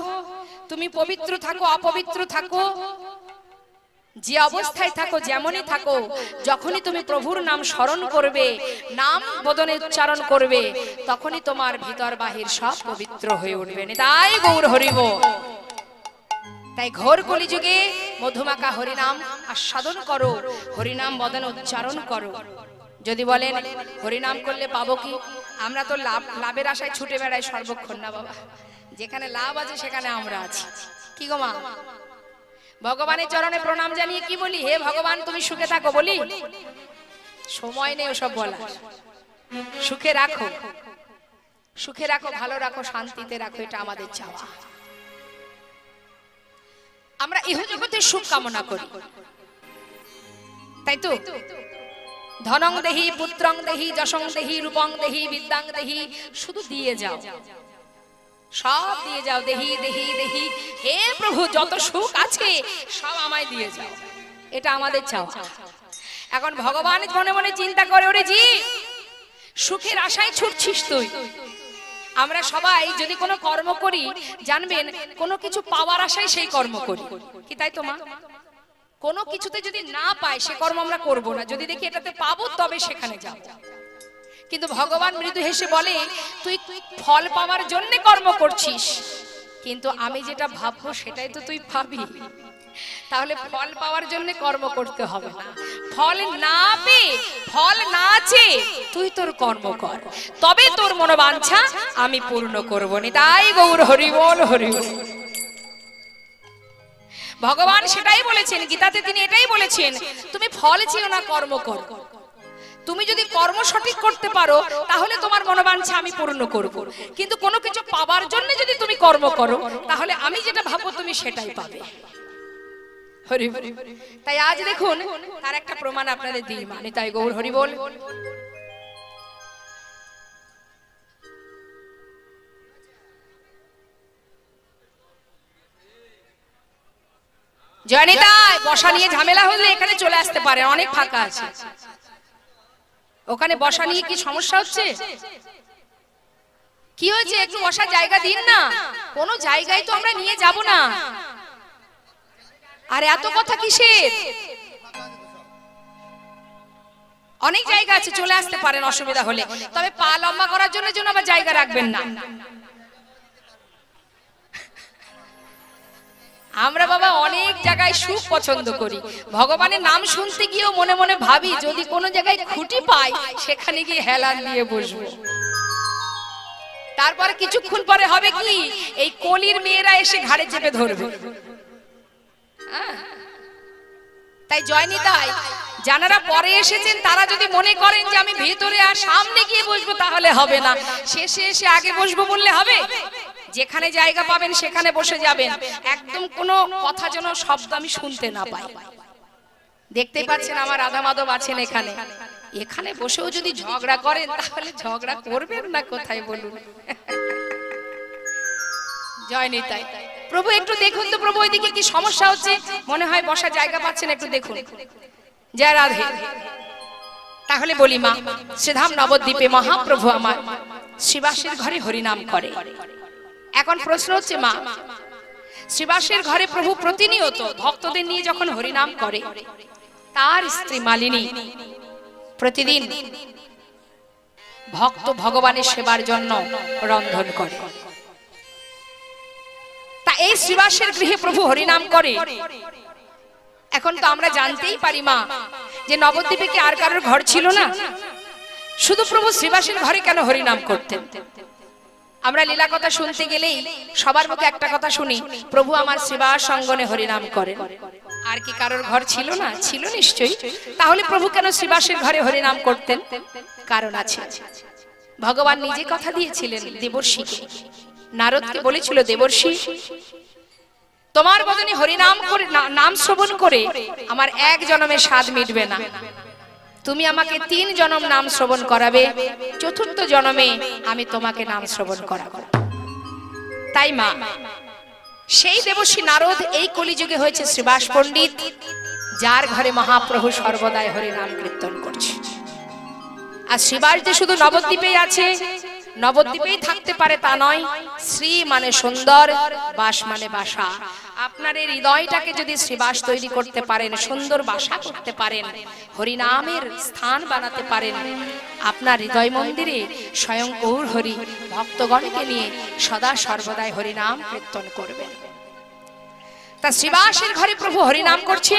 তুমি পবিত্র থাকো অপবিত্র থাকো, যে অবস্থায় থাকো যেমনই থাকো, যখনই তুমি প্রভুর নাম স্মরণ করবে, নাম বদনে উচ্চারণ করবে, তখনই তোমার ভিতর বাহির সব পবিত্র হয়ে উঠবে। তাই গৌর হরি বল। তাই ঘোর কলিযুগে মধুমাখা হরিনাম আস্বাদন করো, হরিনাম বদনে উচ্চারণ করো। যদি বলেন হরিনাম করলে পাবো কি, আমরা তো লাভের আশায় ছুটে বেড়াই সর্বক্ষণ না বাবা। যেখানে লাভ আছে সেখানে আমরা আছি। কি গো মা, ভগবানের চরণে প্রণাম জানিয়ে কি বলি, হে ভগবান তুমি সুখে থাকো বলি? সময় নেই ওসব বলা। সুখে রাখো, সুখে রাখো, ভালো রাখো, শান্তিতে রাখো, এটা আমাদের চাওয়া। আমরা ইহজগতের সুখ কামনা করি, তাই তো? ধনং দেহি পুত্রং দেহি যশং দেহি রূপং দেহি বিদ্যাং দেহি, শুধু দিয়ে যাও, সব দিয়ে যাও, দেহি দেহি দেহি। হে প্রভু যত সুখ আছে সব আমায় দিয়ে যাও। এটা আমাদের চাওয়া। এখন ভগবান মনে মনে চিন্তা করে, ওরে জি সুখের আশায় ছুটছিস তুই। আমরা সবাই যদি কোনো কর্ম করি জানবেন কোনো কিছু পাওয়ার আশায় সেই কর্ম করি, কি তাই তো মা? কোনো কিছুতে যদি না পাই সে কর্ম আমরা করব না, যদি দেখি এটাতে পাবো তবে সেখানে যাব। কিন্তু ভগবান মৃদু হেসে বলে, তুই ফল পাওয়ার জন্য কর্ম করছিস, কিন্তু আমি যেটা ভাববো সেটাই তো তুই পাবি। তাহলে ফল পাওয়ার জন্য কর্ম করতে হবে না, ফল না পেয়ে ফল না চেয়ে তুই তোর কর্ম কর, তবে তোর মনোবাঞ্ছা আমি পূর্ণ করব নি। তাই গৌর হরি বল, হরি বল। ভগবান সেটাই বলেছেন গীতাতে, তিনি এটাই বলেছেন, তুমি ফল চেয়েও না, কর্ম কর। তুমি যদি কর্ম সঠিক করতে পারো তাহলে তোমার মনোবাঞ্ছা আমি পূর্ণ করব, কিন্তু কোনো কিছু পাবার জন্য যদি তুমি কর্ম করো তাহলে আমি যেটা ভাববো তুমি সেটাই পাবে। হরি বল। তাই আজ দেখুন তার একটা প্রমাণ আপনাদের দিই, মানে তাই গৌর হরি বল। জয়নিতাই বসা নিয়ে ঝামেলা হলে এখানে চলে আসতে পারে, অনেক ফাঁকা আছে। ওখানে বসা নিয়ে কি সমস্যা হচ্ছে? কি হয়েছে? একটু বসার জায়গা দিন না। কোনো জায়গায় তো আমরা নিয়ে যাব না। আর এত কথা কিসের? অনেক জায়গা আছে, চলে আসতে পারেন অসুবিধা হলে, তবে পা লম্বা করার জন্য আবার জায়গা রাখবেন না। আমরা বাবা অনেক জায়গায় সুখ পছন্দ করি, ভগবানের নাম শুনতে গিয়েও মনে মনে ভাবি যদি কোনো জায়গায় খুঁটি পাই সেখানে গিয়ে হেলান দিয়ে বসবো। তারপরে কিছুক্ষণ পরে হবে কি, এই কলির মেয়েরা এসে ঘাড়ে চেপে ধরবে। তাই জয়নিতাই যারা পরে এসেছেন তারা যদি মনে করেন যে আমি ভেতরে আর সামনে গিয়ে বসবো তাহলে হবে না, শেষে এসে আগে বসবো বললে হবে? যেখানে জায়গা পাবেন সেখানে বসে যাবেন, একদম কোনো কথা যেন শব্দ আমি শুনতে না পাই। দেখতেই পাচ্ছেন আমার রাধা মাধব আছেন এখানে, এখানে বসেও যদি ঝগড়া করেন তাহলে ঝগড়া করবেন না কোথায় বলুন? জয়নিতাই। প্রভু একটু দেখুন তো, প্রভু ওইদিকে কি সমস্যা হচ্ছে, মনে হয় বসার জায়গা পাচ্ছেন, একটু দেখুন। জয় রাধে। তাহলে বলি মা, শ্রীধাম নবদ্বীপে মহাপ্রভু আমার শ্রীবাসের ঘরে হরিনাম করে। এখন প্রশ্ন হচ্ছে মা, শ্রীবাসের ঘরে প্রভু প্রতিনিয়ত ভক্তদের নিয়ে যখন হরিনাম করে, তার স্ত্রী মালিনী প্রতিদিন ভক্ত ভগবানের সেবার জন্য রন্ধন করে। তা এই শ্রীবাসের গৃহে প্রভু হরিনাম করে। এখন তো আমরা জানতেই পারি মা যে নবদ্বীপে কি আর কারোর ঘর ছিল না? শুধু প্রভু শ্রীবাসের ঘরে কেন হরিনাম করতেন? আমরা লীলা কথা শুনতে গেলেই সবার মুখে একটা কথা শুনি, প্রভু আমার শ্রীবাস অঙ্গনে হরিনাম করেন। আর কি কারোর ঘর ছিল না? ছিল নিশ্চয়ই। তাহলে প্রভু কেন শ্রীবাসের ঘরে হরিনাম করতেন? কারণ আছে। ভগবান নিজে কথা দিয়েছিলেন দেবর্ষিকে, নারদকে বলেছিল, দেবর্ষি তোমার বদনে হরিনাম করে নাম শ্রবণ করে আমার এক জন্মে স্বাদ মিটবে না, তুমি আমাকে 3 জন্ম নাম শ্রবণ করাবে, চতুর্থ জন্মে আমি তোমাকে নাম শ্রবণ করাবো। তাই মা সেই দেবর্ষি নারদ এই কলিযুগে হয়েছে শ্রীবাস পণ্ডিত, যার ঘরে মহাপ্রভু সর্বদাই হরিনাম কীর্তন করছে। আর শ্রীবাস যে শুধু নবদ্বীপেই আছে, নবদ্বীপেই থাকতে পারে তা নয়। শ্রী মানে সুন্দর, বাস মানে বাসা। আপনার এই হৃদয়টাকে যদি শ্রীবাস তৈরি করতে পারেন, সুন্দর বাসা করতে পারেন, হরিনামের স্থান বানাতে পারেন, আপনার হৃদয় মন্দিরে স্বয়ং গৌর হরি ভক্তগণকে নিয়ে সদা সর্বদাই হরিনাম কীর্তন করবেন। তা শ্রীবাসের ঘরে প্রভু হরিনাম করছে,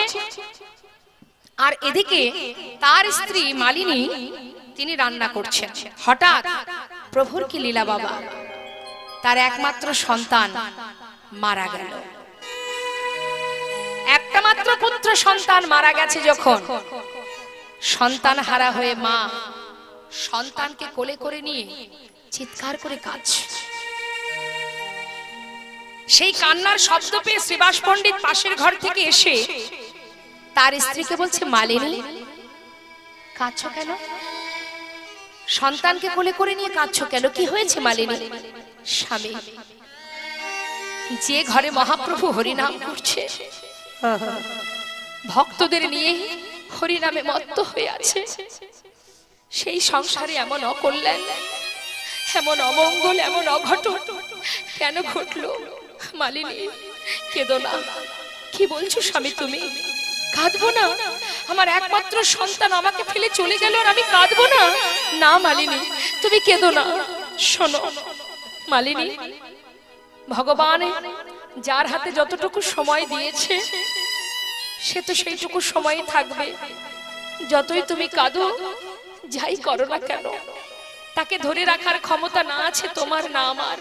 আর এদিকে তার স্ত্রী মালিনী তিনি রান্না করছেন। হঠাৎ প্রভুর কি লীলা বাবা, তার একমাত্র সন্তান মারা গেল। একটা মাত্র পুত্র সন্তান মারা গেছে যখন, সন্তান হারা হয়ে মা সন্তানকে কোলে করে নিয়ে চিৎকার করে কাঁদছে। সেই কান্নার শব্দ পেয়ে শ্রীবাস পণ্ডিত পাশের ঘর থেকে এসে তার স্ত্রীকে বলছে, মালিনী কাঁদছো কেন? সন্তানকে কোলে করে নিয়ে কাঁদছো কেন? কি হয়েছে মালিনী? স্বামী, যে ঘরে মহাপ্রভু হরিনাম করছে, ভক্তদের নিয়ে হরি নামে মত্ত হয়ে আছে। সেই সংসারে এমন অকল্যাণ, এমন অমঙ্গল, এমন অঘটন কেন ঘটলো? মালিনী কেঁদো না। কি বলছো স্বামী তুমি? কাঁদবো না? আমার একমাত্র সন্তান আমাকে ফেলে চলে গেল আর আমি কাঁদবো না? না মালিনী, তুমি কেঁদো না। শোনো মালিনী, ভগবান যার হাতে যতটুকু সময় দিয়েছে সে তো সেইটুকু সময় থাকবে। যতই তুমি কাঁদো, যাই করো না কেন, তাকে ধরে রাখার ক্ষমতা না আছে তোমার, না আমার।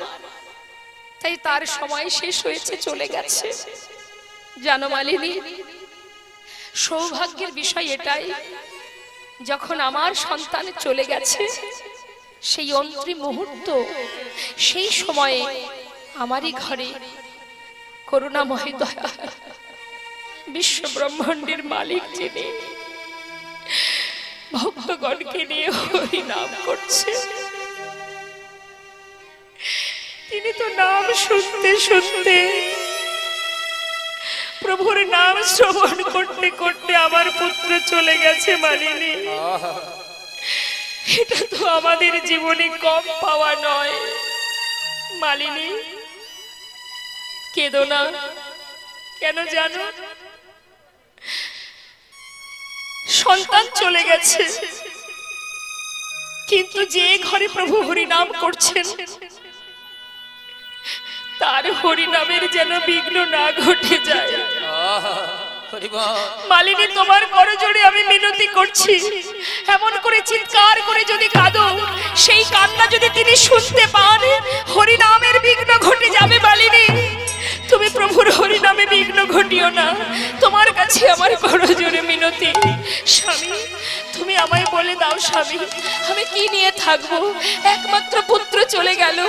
তাই তার সময় শেষ হয়েছে, চলে গেছে। জানো মালিনী, সৌভাগ্যের বিষয় এটাই, যখন আমার সন্তান চলে গেছে সেই অন্তিম মুহূর্ত, সেই সময়ে আমারই ঘরে করুণাময় দয়া বিশ্ব ব্রহ্মাণ্ডের মালিক যিনি ভক্তগণকে নিয়ে হরি নাম করছে, তিনি তো নাম শুনতে শুনতে, প্রভুর নাম শ্রবণ করতে করতে আমার পুত্র চলে গেছে। মালিনী, এটা তো আমাদের জীবনে কম পাওয়া নয়। মালিনী কেঁদো না। কেন জানো? সন্তান চলে গেছে, কিন্তু যে ঘরে প্রভু হরি নাম করছেন তার হরি নামের যেন বিঘ্ন না ঘটে যায়। মালিনী, তোমার করজোড়ে আমি মিনতি করছি, এমন করে চিৎকার করে যদি কাঁদো, সেই কান্না যদি তিনি শুনতে পান, হরি নামের বিঘ্ন ঘটে যাবে। মালিনী, তুমি প্রভুর হরি নামে বিঘ্ন ঘটিও না, তোমার কাছে আমার করজোড়ে মিনতি। স্বামী, তুমি আমায় বলে দাও স্বামী, আমি কি নিয়ে থাকবো? একমাত্র পুত্র চলে গেল,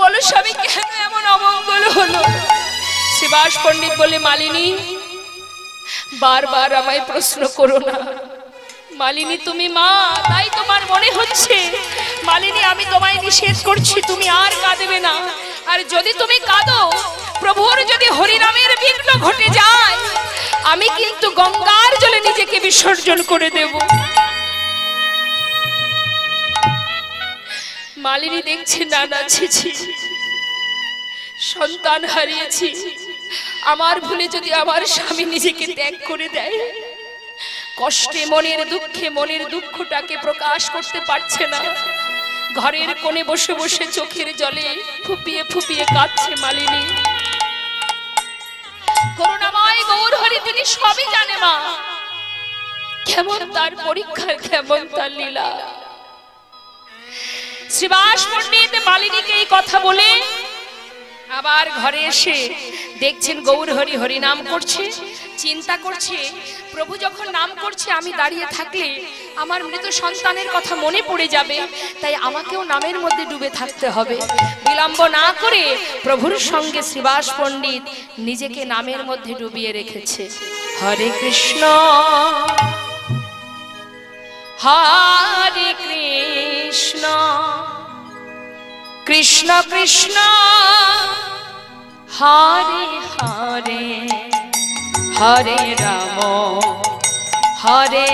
বলো স্বামী কেন এমন অমঙ্গল হলো? শ্রীবাস পণ্ডিত বলে, মালিনী বারবার আমায় প্রশ্ন করো না। মালিনী তুমি মা, তাই তোমার মনে হচ্ছে। মালিনী, আমি তোমায় নিষেধ করছি, তুমি আর কাঁদবে না। আর যদি তুমি কাঁদো, প্রভুর যদি হরিনামের বিঘ্ন ঘটে যায়, আমি কিন্তু গঙ্গার জলে নিজেকে বিসর্জন করে দেব। মালিনী দেখছে, না না, ছি, সন্তান হারিয়েছি, আমার ভুলে যদি আমার স্বামী নিজেকে ত্যাগ করে দেয়, কষ্টে মনের দুঃখে মনের দুঃখটাকে প্রকাশ করতে পারছে না, ঘরের কোণে বসে বসে চোখের জলে ফুপিয়ে ফুপিয়ে কাঁদছে। মালিনী, করুণাময় গৌর হরি তিনি সবই জানে মা, কেমন তার পরীক্ষা, কেমন তার লীলা। শ্রীবাস পণ্ডিত মালিনীকে এই কথা বলে আবার ঘরে এসে দেখছেন গৌর হরি হরি নাম করছে, চিন্তা করছে প্রভু যখন নাম করছে আমি দাঁড়িয়ে থাকলে আমার মৃত সন্তানের কথা মনে পড়ে যাবে, তাই আমাকেও নামের মধ্যে ডুবে থাকতে হবে। বিলম্ব না করে প্রভুর সঙ্গে শ্রীবাস পণ্ডিত নিজেকে নামের মধ্যে ডুবিয়ে রেখেছে। হরে কৃষ্ণ হরে কৃষ্ণ কৃষ্ণ কৃষ্ণ হরে হরে হরে রাম হরে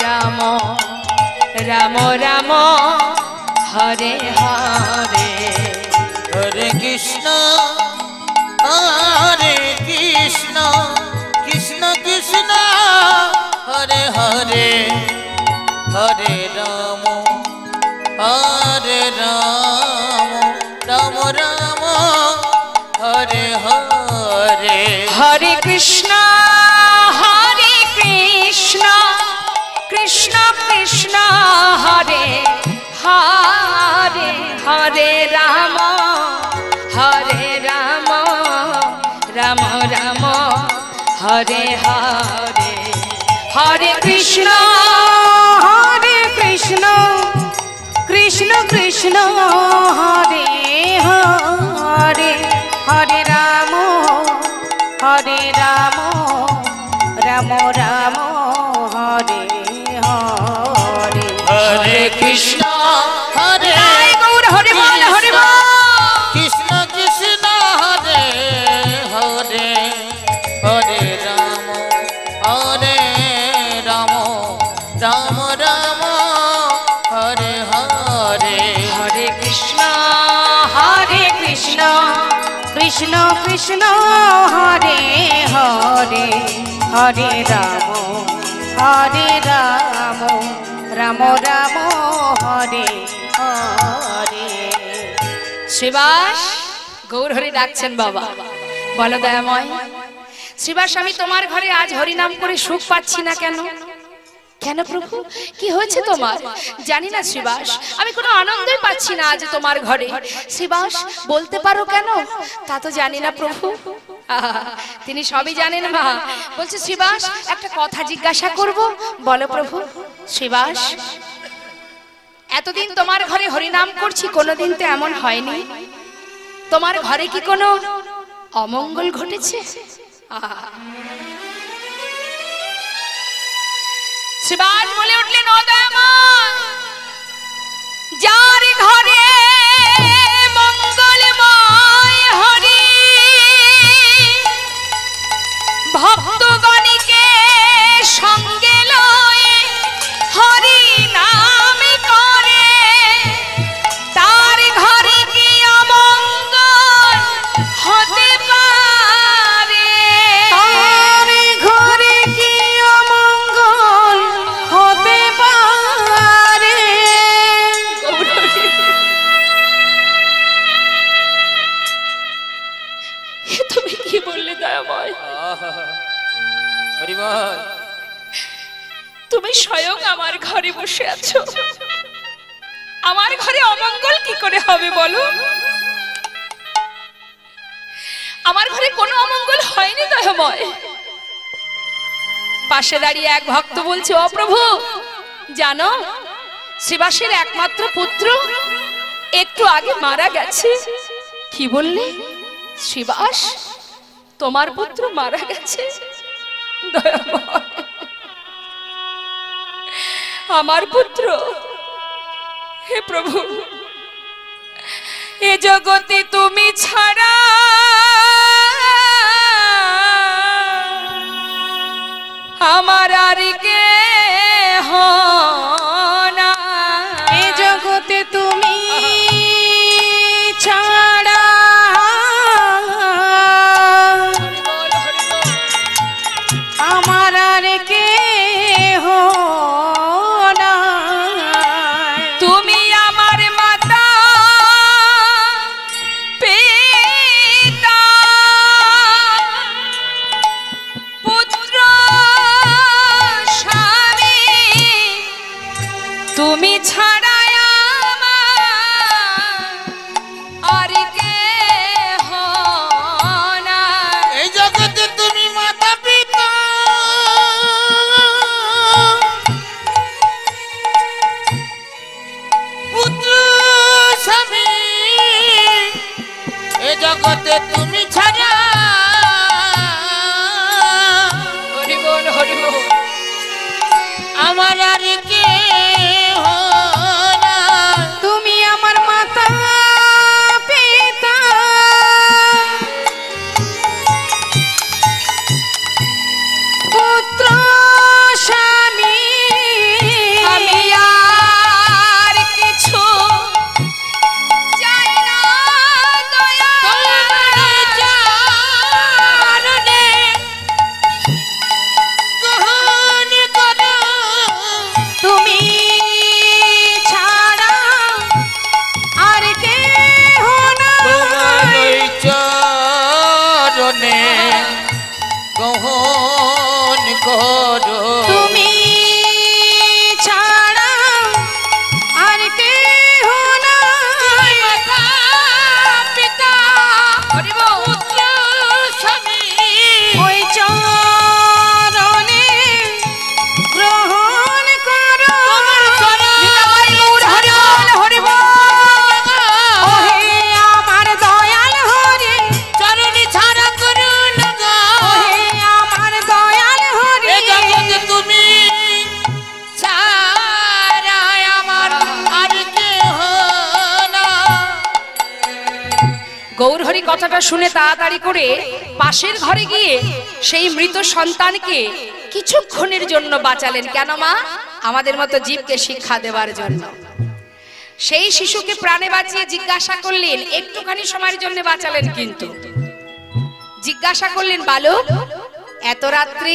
রাম রাম রাম হরে হরে। হরে কৃষ্ণ হরে কৃষ্ণ কৃষ্ণ কৃষ্ণ হরে হরে হরে রাম হরে রাম রাম রাম হরে হরে। হরে কৃষ্ণ হরে কৃষ্ণ কৃষ্ণ কৃষ্ণ হরে হরে হরে রাম রাম রাম হরে হরে। হরে কৃষ্ণ হরে কৃষ্ণ কৃষ্ণ কৃষ্ণ হরে হরে হরে রাম রাম রাম হরে হরে। হরে কৃষ্ণ হরে গৌর হরে বল হরে বল। কৃষ্ণ কৃষ্ণ হরে হরে হরে রাম হরে রাম রাম রাম হরে হরে হরে কৃষ্ণ কৃষ্ণ কৃষ্ণ হরে হরে হরে রাম রাম রাম হরে হরে। শ্রীবাস গৌর হরি ডাকছেন বাবা। বলো দয়াময় শ্রীবাস, আমি তোমার ঘরে আজ হরিনাম করে সুখ পাচ্ছি না কেন? কেন প্রভু, কি হয়েছে তোমার? জানি না শ্রীবাস, আমি কোনো আনন্দই পাচ্ছি না আজ তোমার ঘরে। শ্রীবাস বলতে পারো কেন? তা তো জানি না প্রভু। তিনি সবই জানেন মা। বলছে শ্রীবাস একটা কথা জিজ্ঞাসা করব, বলো প্রভু। শ্রীবাস, এতদিন তোমার ঘরে হরিনাম করছি, কোনোদিন তো এমন হয়নি। তোমার ঘরে কি কোনো অমঙ্গল ঘটেছে? শ্রীবাস বলে উঠলেন, ও দয়াময়, যার ঘরে মঙ্গলময় হরি ভক্তগণকে সঙ্গে লয়ে হরি নাম করে, তার ঘরে কি অমঙ্গল হতে পারে? তার ঘরে কি অমঙ্গল হতে পারে? তুমি কি বললে দয়াময়? হরিবল, তুমি স্বয়ং আমার ঘরে বসে আছো, আমার ঘরে অমঙ্গল কি করে হবে বলো? আমার ঘরে কোনো অমঙ্গল হয়নি দয়াময়। পাশে দাঁড়িয়ে এক ভক্ত বলছে, ও প্রভু জানো, শ্রীবাসের একমাত্র পুত্র একটু আগে মারা গেছে। কি বললে? শ্রীবাস তোমার পুত্র মারা গেছে? দয়াময়, আমার পুত্র? হে প্রভু, এ জগতে তুমি ছাড়া আমার আর কেহ নাই। এ জগতে তুমি ছাড়া আমার আর কেহ নাই। তুমি আমার মাতা পিতা পুত্র স্বামী, তুমি ছাড়া আমার আর কেহ নাই। এই জগতে তুমি মাতা পিতা পুত্র স্বামী, এ জগতে তুমি ছাড়া হরি বল হরি বল। আমার আর কেহ নাই। তুমি আমার মাতা পিতা পুত্র স্বামী, আমি আর কিছু চাই না দয়া। চরণে গ্রহণ করো, তুমি ছাড়া আর কেহ তোমার নাই। ওই চরণে গ্রহণ করো। তুমি ছাড়া আর কেহ নাই। মাতা পিতা হরি বল। পুত্র স্বামী, ওই চরণে গ্রহণ করো। নিতাই গৌর হরি বল হরি বল। ওহে আমার দয়াল হরি, চরণে ছাড়া করো লগা। ওহে আমার দয়াল হরি। এ জগতে তুমি ছাড়া আমার আর কেহ নাই। গৌর হরি কথাটা শুনে তাড়াতাড়ি করে পাশের ঘরে গিয়ে সেই মৃত সন্তানকে কিছুক্ষণের জন্য বাঁচালেন। কেন মা? আমাদের মতো জীবকে শিক্ষা দেওয়ার জন্য। সেই শিশুকে প্রাণে বাঁচিয়ে জিজ্ঞাসা করলেন, একটুখানি সময়ের জন্য বাঁচালেন, কিন্তু জিজ্ঞাসা করলেন, বালক এত রাত্রে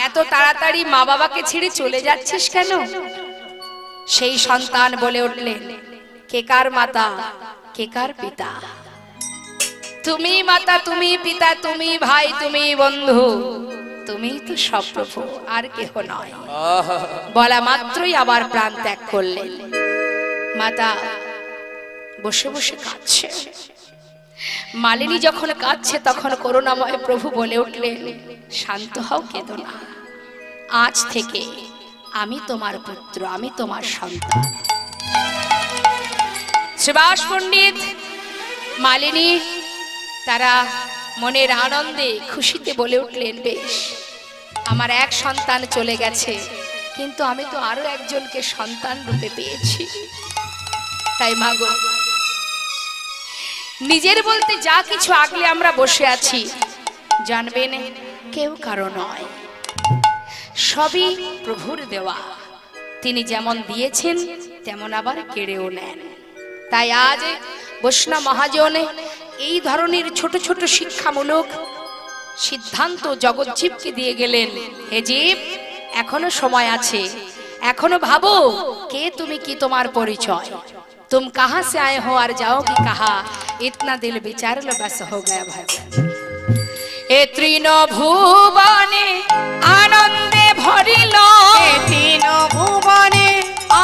এত তাড়াতাড়ি মা বাবাকে ছেড়ে চলে যাচ্ছিস কেন? সেই সন্তান বলে উঠলেন, কে কার মাতা, কে কার পিতা? তুমি মাতা, তুমি পিতা, তুমি ভাই, তুমি বন্ধু, তুমি তো সব প্রভু, আর কেহ নয়। বলা মাত্রই আবার প্রাণ ত্যাগ করলেন। মাতা বসে বসে কাঁদছে। মালিনী যখন কাঁদছে তখন করুণাময় প্রভু বলে উঠলেন, শান্ত হও, কেঁদো না। আজ থেকে আমি তোমার পুত্র, আমি তোমার সন্তান। সুভাষ পণ্ডিত, মালিনী তারা মনের আনন্দে খুশিতে বলে উঠলেন, বেশ, আমার এক সন্তান চলে গেছে, কিন্তু আমি তো আরো একজনকে সন্তান রূপে পেয়েছি। তাই মাগো, নিজের বলতে যা কিছু আগলে আমরা বসে আছি, জানবেন কেউ কারো নয়, সবই প্রভুর দেওয়া। তিনি যেমন দিয়েছেন তেমন আবার কেড়েও নেন। তাই আজ বৈষ্ণব মহাজনে এই ধরনের ছোট ছোট শিক্ষামূলক সিদ্ধান্ত জগৎজীবকে দিয়ে গেলেন। হে জীব, এখনো সময় আছে, এখনো ভাবো কে তুমি, কি তোমার পরিচয়, तुम कहां से आए हो और जाओगी कहां, इतना दिल विचार लो, बस हो गया भाई। ए तृण भुवने आनंदे भरिल, এ তিন ভুবনে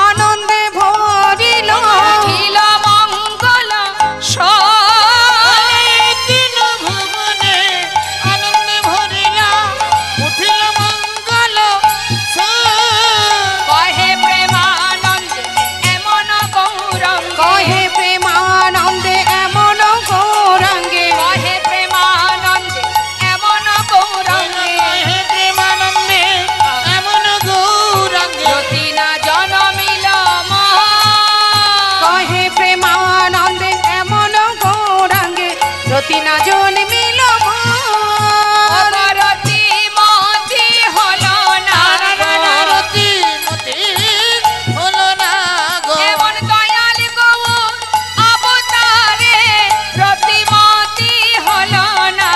আনন্দে ভরিল, অখিল মঙ্গল তিন ভুবনে আনন্দে ভরিলা, উঠিল মঙ্গল কহে প্রেমানন্দে এমন গৌরঙ্গ, কহে প্রেমানন্দে এমন গৌরাঙ্গে, কহে প্রেমানন্দে এমন গৌরঙ্গে, প্রেমানন্দে এমন গৌরাঙ্গে, জ্যোতি না জনমিল মা, কহে প্রেমানন্দে এমন গৌরাঙ্গে, রতি না জন্মিল মা। অবরতি মতি হলো না রতি মতি হলো না গো, এমন দয়াল গৌর অবতারে, রতিমতি হলো না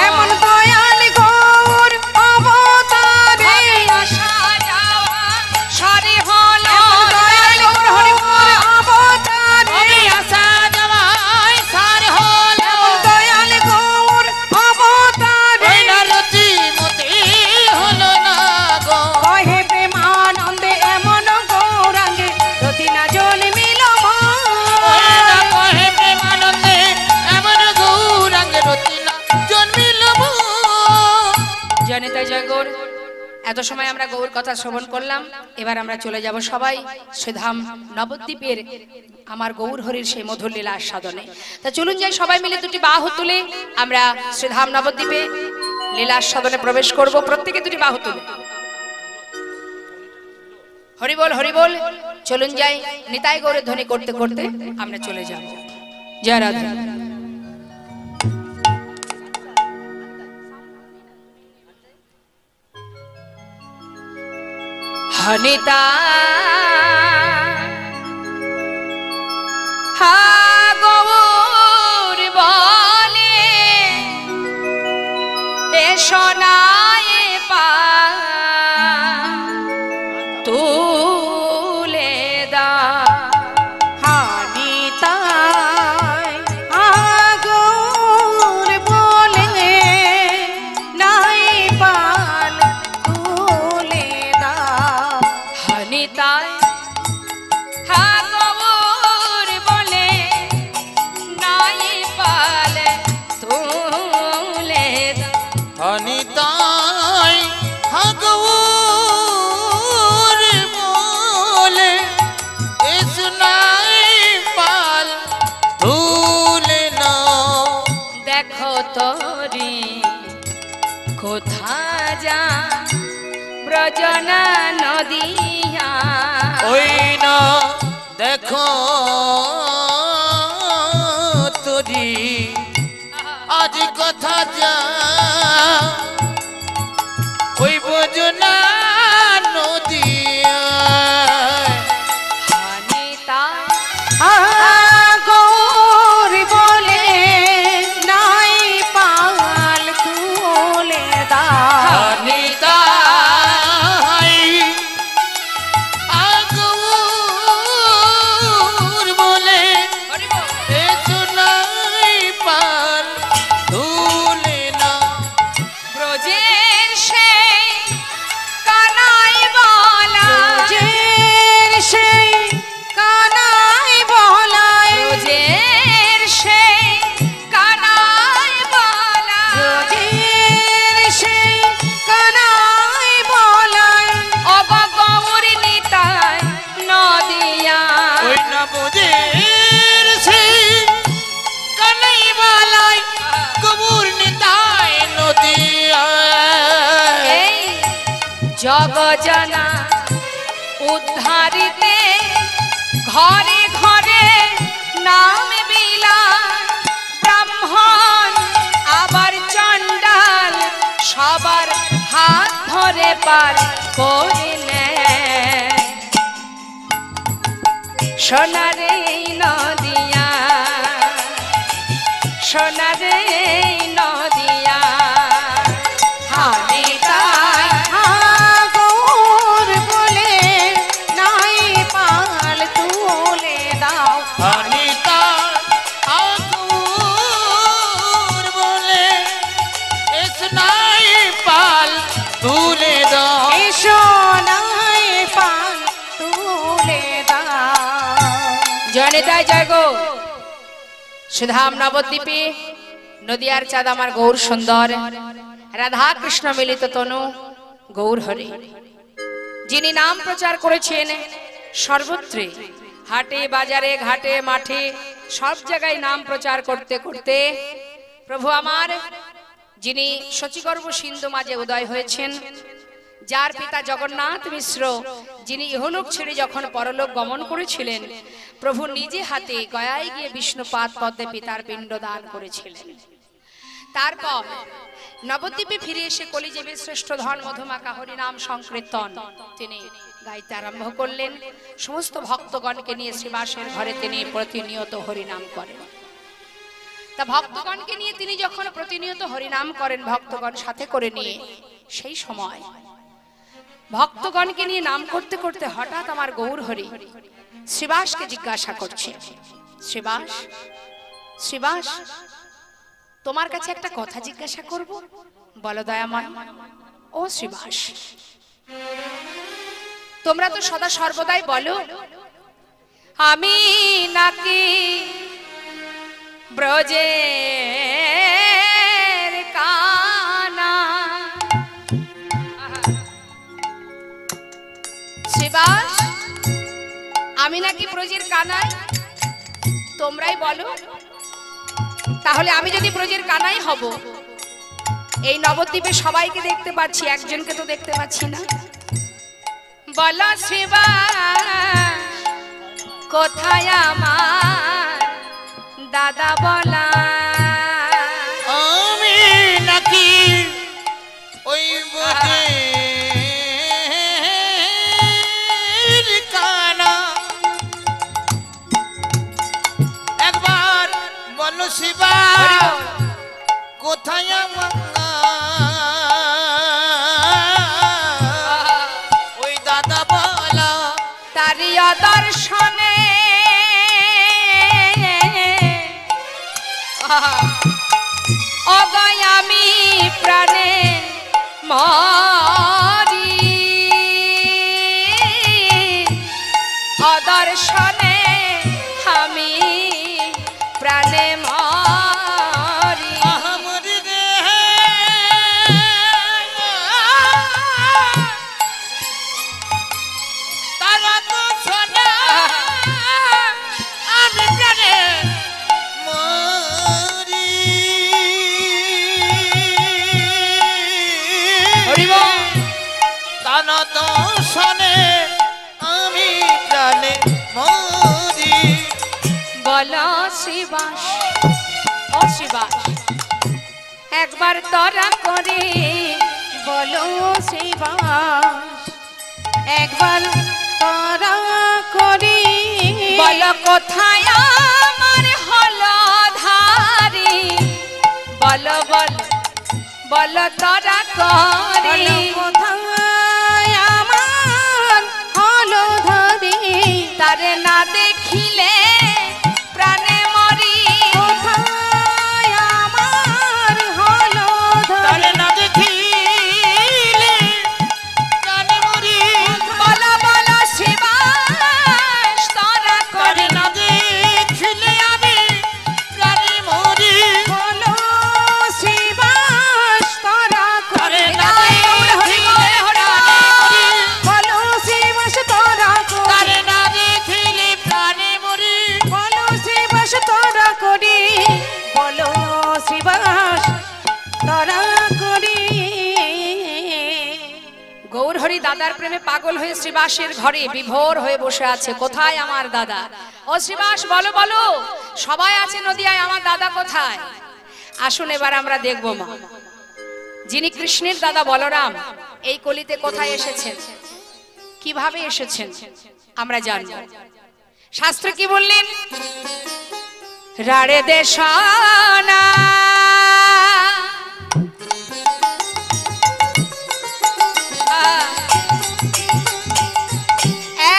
এমন দয়াল গৌর অবতারে, আসা যাওয়া সরি হলো এমন দয়াল গৌর হরিপুর অবতারে, আমি আসা যাওয়ায় সার হল, এমন দয়াল গৌর অবতারে, ওই না রতি মতি হলো না গো, কহে প্রেমানন্দে এমন গৌরাঙ্গে, রতি না জন্মিল মা। ওই না কহে প্রেমানন্দে এমন গৌরাঙ্গে, রতি না জন্মিল মো। জনিতা জয় গৌর। এত সময় আমরা গৌর কথা শ্রবণ করলাম, এবার আমরা চলে যাব সবাই শ্রীধাম নবদ্বীপের আমার গৌর হরির সেই মধুর লীলা আস্বাদনে। তা চলুন যাই সবাই মিলে দুটি বাহু তুলে আমরা শ্রীধাম নবদ্বীপে লীলা আস্বাদনে প্রবেশ করব। প্রত্যেকে দুটি বাহু তুলে হরি বল, হরি বল। চলুন যাই, নিতাই গৌরের ধ্বনি করতে করতে আমরা চলে যাব। জয় রাধা। হনিতা হা গৌর বলে, এ সোনায় পা তুলে দা, হানিতায় আগর বলে, নাই পাল তুলে দাও। হনিতায় হা গৌর বলে, নাই পালে তুলে দা, অনিতাই হাগৌর বলে, এ সুনাই পাল তুলে নাও। দেখো তোরি কোথা যা ব্রজনা নদিয়া, ওই না দেখো তোরি আজ কথা যা, ওই বোঝ যমুনা নদিয়া অনিতা গৌর বলে নাই পাল তুলে দাও নিতাই আগৌর বলে এ সোনাই পাল তুলে না ব্রজের সেই কানাই বলা ব্রজের সেই কানাই বলায় ব্রজের সেই কানাই বলা ব্রজের সেই কানাই বলায় অব গৌর নিতাই নদিয়া ওই না বুঝের সেই কানাই বালাই কবুর নিতাই নদিয়া এই জগজনা উদ্ধারিতে ঘরে ঘরে নাম বিলায় ব্রাহ্মণ আবার চণ্ডাল সবার হাত ধরে পার করে নেয় সোনারে নদিয়া সোনারে নদিয়া হানিতাই গৌর বলে নাই পাল তুলে দাও অনিতা আগৌর বলে এ সোনাই পাল তুলে দাও এসো নাই পাল তুলে দাও জয়নিতাই জয় গো সুধাম নবদ্বীপে নদিয়ার চাঁদ আমার গৌর সুন্দর রাধা কৃষ্ণ মিলিত তনু গৌর হরে যিনি নাম প্রচার করেছেন সর্বত্রে হাটে বাজারে ঘাটে মাঠে সব জায়গায় নাম প্রচার করতে করতে প্রভু আমার যিনি শচীগর্ভ সিন্ধু মাঝে উদয় হয়েছেন যার পিতা জগন্নাথ মিশ্র যিনি ইহলোক ছেড়ে যখন পরলোক গমন করেছিলেন প্রভু নিজে হাতে গয়ায় গিয়ে বিষ্ণুপাদ পদ্মে পিতার পিণ্ড দান করেছিলেন তারপর নবদ্বীপে ফিরে এসে কলিযুগে শ্রেষ্ঠ ধন মধুমাকা হরিনাম সংকীর্তন তিনি গাইতে আরম্ভ করলেন সমস্ত ভক্তগণকে নিয়ে শ্রীবাসের ঘরে তিনি প্রতিনিয়ত হরিনাম করেন তা ভক্তগণকে নিয়ে তিনি যখন প্রতিনিয়ত হরিনাম করেন ভক্তগণ সাথে করে নিয়ে সেই সময় ভক্তগণকে নিয়ে নাম করতে করতে হঠাৎ আমার গৌর হরি শ্রীবাসকে জিজ্ঞাসা করছে শ্রীবাস শ্রীবাস তোমার কাছে একটা কথা জিজ্ঞাসা করব বলো দয়াময় ও শ্রীবাস তোমরা তো সদা সর্বদাই বলো আমি নাকি ব্রজের কানা শ্রীবাস আমি নাকি ব্রজের কানাই তোমরাই বলো তাহলে আমি যদি ব্রজের কানাই হব এই নবদ্বীপে সবাইকে দেখতে পাচ্ছি একজনকে তো দেখতে পাচ্ছি না বলো শ্রীবাস কোথায় আমার দাদা বলা আমি নাকি ওই বোঝের কানা একবার বলো শিবা কোথায় আমার ওই দাদা বলা তারি দর্শনে অগয় আমি প্রাণে মরি অদর্শনে আমি প্রাণে মরি আমরি রে তারা তো শোনা আমি প্রাণে মরি হরি বল। তারা তো শোনে আমি প্রাণে মরি বলো শিবাস ও শিবাস একবার তোরা করে বলো শিবাস একবার তারা করি বল কোথায় আমার হলো ধারি বল বল বল তারা করি কোথায় আমার হলো ধরি তারে না দেখিলে প্রাণে মরি কোথায় আমার হলো ধরি না দেখিলে প্রাণে মরি বল বল শিবাস তারা করি না দেখিলে আমি প্রাণে মরি বলো শিবাস তারা করে না দেখিলে প্রাণে মরি বলো শিবাস তারা করে না দেখিলে প্রাণে মরি বলো শিবাস তারা করি বলো শিবাস তারা করি গৌরহরি দাদার প্রেমে পাগল হয়ে শ্রীবাসের ঘরে বিভোর হয়ে বসে আছে কোথায় আমার দাদা ও শ্রীবাস বলো বলো সবাই আছে নদিয়ায় আমার দাদা কোথায় আসুন এবার আমরা দেখব মা যিনি কৃষ্ণের দাদা বলরাম এই কলিতে কোথায় এসেছেন কিভাবে এসেছেন আমরা জানব শাস্ত্র কি বললেন রাড়ে দেশনা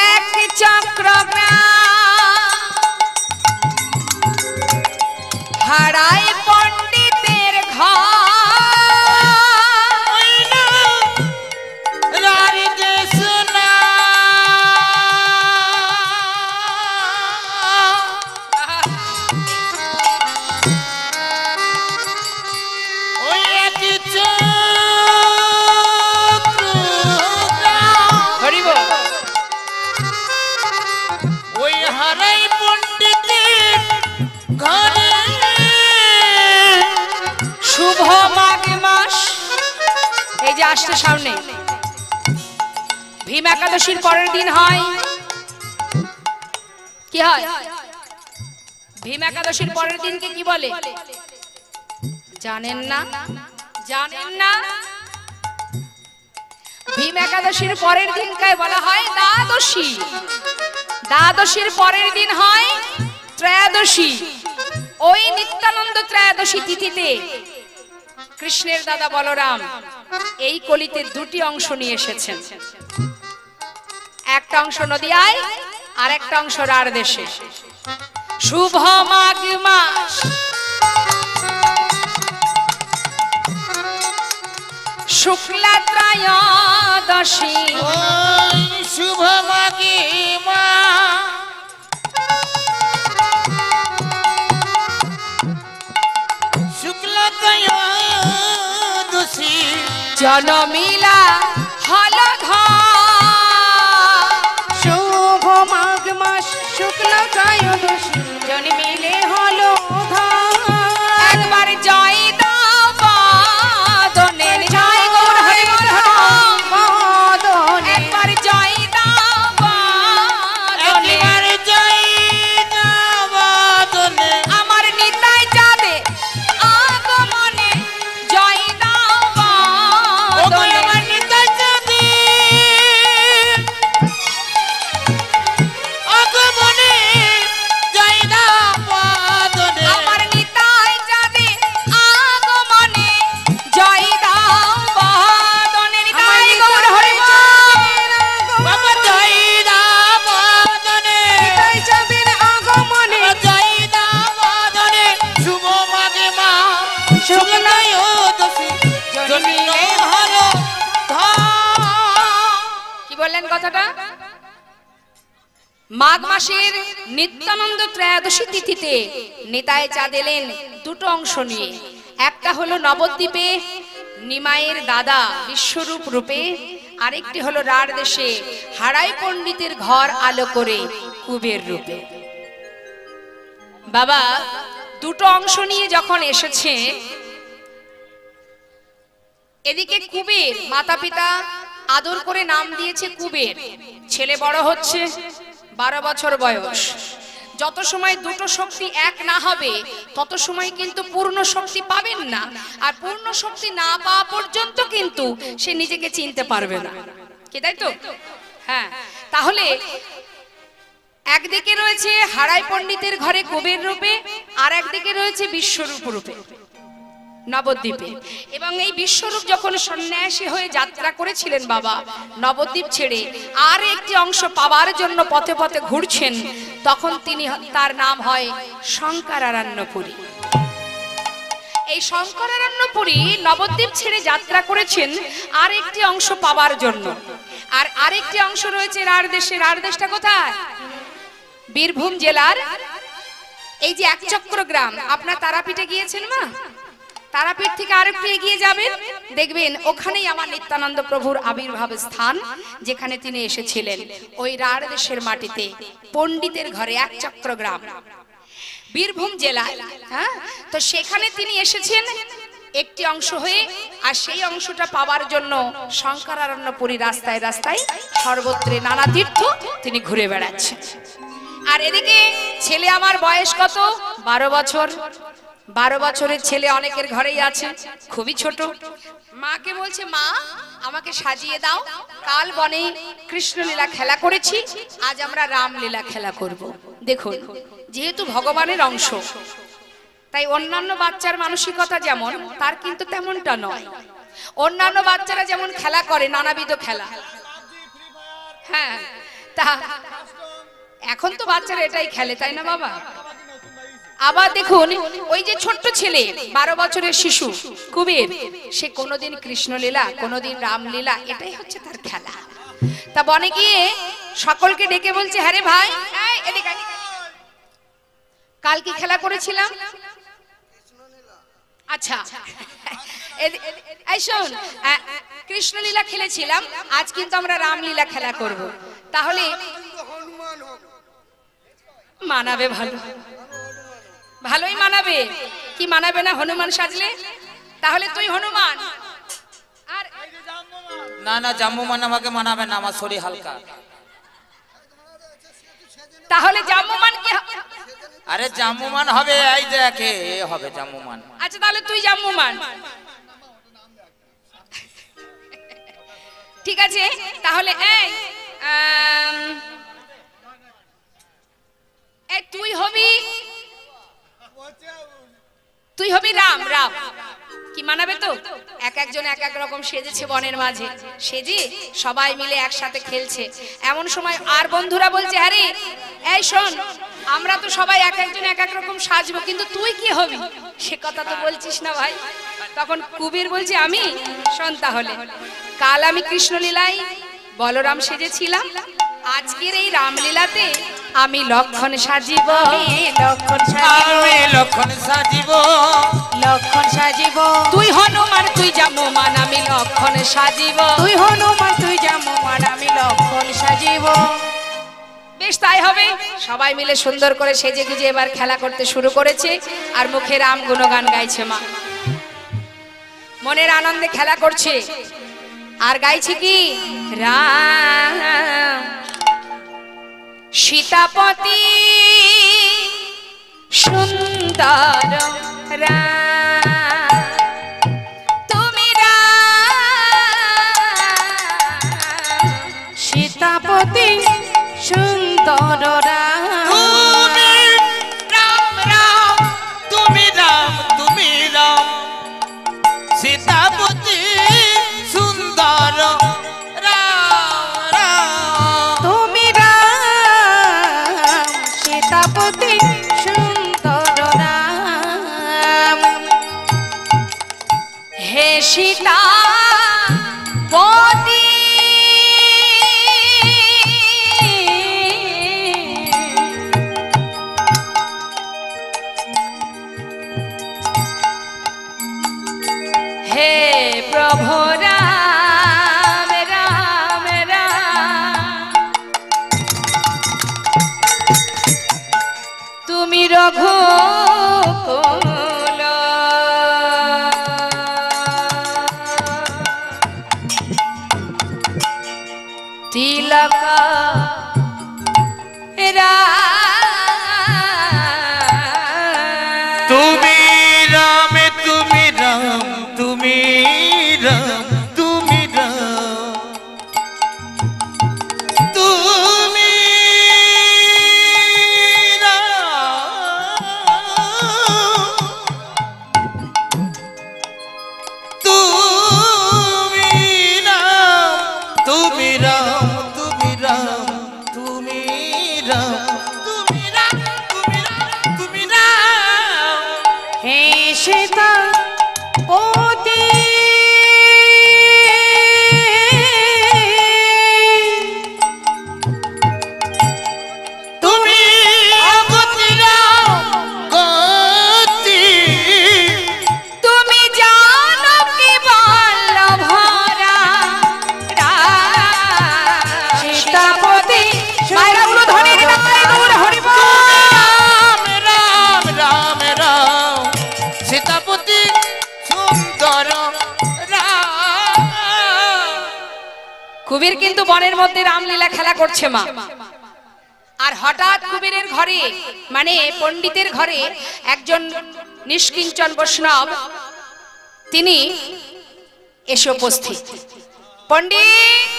এক চক্র হারাই পণ্ডিতের ঘর রারি দেশনা ওই এক চক্র হরিব ওই হারাই পণ্ডিতের ঘরে শুভ মাঘ মাস এই যে আসছে সামনে ভীম একাদশীর পরের দিন হয় কি হয় ভীম একাদশীর পরের দিনকে কি বলে জানেন না জানেন না ভীম একাদশীর পরের দিনকে বলা হয় দ্বাদশী দ্বাদশীর পরের দিন হয় ত্রয়োদশী ওই নিত্যানন্দ ত্রয়োদশী তিথিতে কৃষ্ণের দাদা বলরাম এই কলিতে দুটি অংশ নিয়ে এসেছেন একটা অংশ নদিয়ায় আর একটা অংশ রাঢ় দেশে শুভ মাঘ মাস শুক্লা ত্রয়োদশী ওই শুভ মাঘী মা শুক্লা ত্রয়োদশী জনমিলা হল ঘর শুভ মাঘ মাস শুক্ল ত্রয়োদশী জন মিলে হলো একবার জয় দাও বাদনের জয় গৌর হরি বল একবার জয় দাও বাদনের একবার জয় নবদনে আমার নিতাই যাবে আগমনে জয় দাও বাদনের আমার নিতাই যাবে আগমনে জয় নবদনে আমার নিতাই যাবে আগমনে জয় দাও বাদনের নিতাই গৌর হরি বল বাবা জয় নবদনে তাই যাবেন আগমনে জয় নবদনে শুভ মাঘে মা শুক্লায়োদশী জন্মিলে হলো কি বললেন কথাটা মাঘ মাসের নিত্যানন্দ ত্রয়োদশী তিথিতে নিতাই চাঁদ এলেন দুটো অংশ নিয়ে একটা হলো নবদ্বীপে নিমাইয়ের দাদা বিশ্বরূপ রূপে আরেকটি হলো রাঢ় দেশে হারাই পণ্ডিতের ঘর আলো করে কুবের রূপে বাবা দুটো অংশ নিয়ে যখন এসেছে এদিকে কুবের মাতা পিতা আদর করে নাম দিয়েছে কুবের ছেলে বড় হচ্ছে 12 বছর বয়স যত সময় দুটো শক্তি এক না হবে তত সময় কিন্তু পূর্ণ শক্তি পাবেন না আর পূর্ণ শক্তি না পাওয়া পর্যন্ত কিন্তু সে নিজেকে চিনতে পারবে না কি তাই তো হ্যাঁ, তাহলে একদিকে রয়েছে হারাই পণ্ডিতের ঘরে কবির রূপে, আর একদিকে রয়েছে বিশ্বরূপ রূপে নবদ্বীপে। এবং এই বিশ্বরূপ যখন সন্ন্যাসী হয়ে যাত্রা করেছিলেন বাবা নবদ্বীপ ছেড়ে আর একটি অংশ পাওয়ার জন্য পথে পথে ঘুরছেন, তখন তার নাম হয় শঙ্করারণ্যপুরী। এই শঙ্করারণ্যপুরী নবদ্বীপ ছেড়ে যাত্রা করেছেন আর একটি অংশ পাওয়ার জন্য। আর আরেকটি অংশ রয়েছে রাঢ় দেশের। রাঢ় দেশটা কোথায়? বীরভূম জেলার এই যে একচক্র গ্রাম। আপনার তারাপীঠে গিয়েছেন মা? তারাপীঠ থেকে আরেকটু এগিয়ে যাবেন, দেখবেন ওখানেই আমার নিত্যানন্দ প্রভুর আবির্ভাব স্থান, যেখানে তিনি এসেছিলেন ওই রাঢ় দেশের মাটিতে পণ্ডিতের ঘরে, একচক্র গ্রাম, বীরভূম জেলায়। হ্যাঁ, তো সেখানে তিনি এসেছেন একটি অংশ হয়ে। আর সেই অংশটা পাওয়ার জন্য শঙ্করারণ্যপুরী রাস্তায় রাস্তায় সর্বত্রে নানা তীর্থ তিনি ঘুরে বেড়াচ্ছেন। আর এদিকে ছেলে আমার বয়স কত? 12 বছর। 12 বছরের ছেলে অনেকের ঘরেই আছে, খুবই ছোট। মাকে বলছে, মা আমাকে সাজিয়ে দাও, কাল বনে কৃষ্ণলীলা খেলা করেছি, আজ আমরা রামলীলা খেলা করব। দেখুন, যেহেতু ভগবানের অংশ, তাই অন্যান্য বাচ্চার মানসিকতা যেমন, তার কিন্তু তেমনটা নয়। অন্যান্য বাচ্চারা যেমন খেলা করে নানাবিধ খেলা, হ্যাঁ, তা এখন তো বাচ্চারা এটাই খেলে, তাই না বাবা? আবার দেখুন, ওই যে ছোট্ট ছেলে 12 বছরের শিশু কুবের, সে কোনোদিন কৃষ্ণলীলা, কোনোদিন রামলীলা, এটাই হচ্ছে তার খেলা। তা বনে গিয়ে সকলকে ডেকে বলছে, হ্যাঁ রে ভাই, কাল কি খেলা করেছিলাম? আচ্ছা, এই শোন, কৃষ্ণলীলা খেলেছিলাম, আজ কিন্তু আমরা রামলীলা খেলা করব। তাহলে মানাবে? ভালোই মানাবে। কি মানাবে না হনুমান সাজলে? তাহলে তুই হনুমান। আর না না, জাম্বুমান আমাকে মানাবে না, আমার শরীর হালকা। তাহলে জাম্বুমান কি? আরে জাম্বুমান হবে, এই দেখে হবে জাম্বুমান। আচ্ছা, তাহলে তুই জাম্বুমান। ঠিক আছে, তাহলে এই তুই হবি রাম। রাম কি মানাবে? তো একজন এক এক রকম সেজেছে বনের মাঝে, সেজে সবাই মিলে একসাথে খেলছে। এমন সময় আর বন্ধুরা বলছে, আরে এই শোন, আমরা তো সবাই একজন এক এক রকম সাজবো, কিন্তু তুই কি হবি সে কথা তো বলছিস না ভাই। তখন কুবির বলছে, আমি? শোন তাহলে, কাল আমি কৃষ্ণলীলায় বলরাম সেজেছিলাম, আজকের এই রামলীলাতে আমি লক্ষণ সাজিব। লক্ষণ সাজিব, লক্ষণ সাজিব, লক্ষণ সাজিব। তুই হনুমান, তুই জাম্বুমান, আমি লক্ষণ সাজিব। তুই হনুমান, তুই জাম্বুমান, আমি লক্ষণ সাজিব। বেশ, তাই হবে। সবাই মিলে সুন্দর করে সেজে গুজে এবার খেলা করতে শুরু করেছে। আর মুখে রাম গুণগান গাইছে মা, মনের আনন্দে খেলা করছে। আর গাইছে কি? রাম সীতাপতি সুন্দর রাম, তুমি রাম সীতাপতি সুন্দর রাম। তুমি রাম রাম, তুমি রাম, তুমি রাম, সীতাপতি সুন্দর রাম রাম। তুমি রাম সীতাপতি সুন্দর রাম। হে সীতা পতি হে প্রভু রাম রাম রাম, তুমি রঘুকুল তিলক তুমি রাম, তুমি রাম, তুমি রাম, তুমি রাম। তুমি রাম তুমি রাম তুমি রাম তুমি রাম তুমি রাম তুমি রাম হে সীতা পতি তুমি গতি রাম গতি তুমি জানো কি বল্লভরা সীতাপতি মায়েরা গুলো ধনির নাই গুণ হরিব রাম রাম রাম রাম সীতাপতি সুন্দর রাম। কুবের কিন্তু বনের মধ্যে রামলীলা খেলা করছে মা। আর হঠাৎ কুবেরের ঘরে মানে পণ্ডিতের ঘরে একজন নিষ্কিঞ্চন বৈষ্ণব তিনি এসে উপস্থিত। পণ্ডিত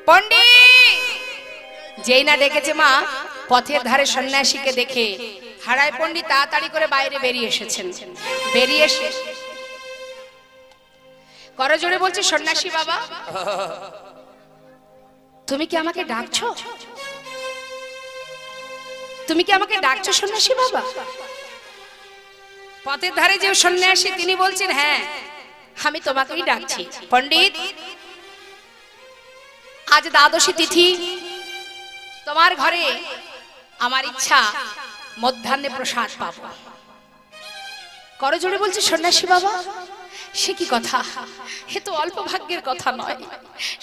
পণ্ডিত যেই না দেখেছে মা পথের ধারে সন্ন্যাসীকে দেখে হারায় পণ্ডিত তাড়াতাড়ি করে বাইরে বেরিয়ে এসেছেন। বেরিয়ে এসে করজোড়ে বলছে, সন্ন্যাসী বাবা তুমি কি আমাকে ডাকছো? তুমি কি আমাকে ডাকছো সন্ন্যাসী বাবা? পথের ধারে যে সন্ন্যাসী তিনি বলছেন, হ্যাঁ আমি তোমাকেই ডাকছি। পণ্ডিত আজ দ্বাদশী তিথি, তোমার ঘরে আমার ইচ্ছা মধ্যাহ্নে প্রসাদ পাবো। করজোড়ে বলছে, সন্ন্যাসী বাবা সে কি কথা, এ তো অল্প ভাগ্যের কথা নয়।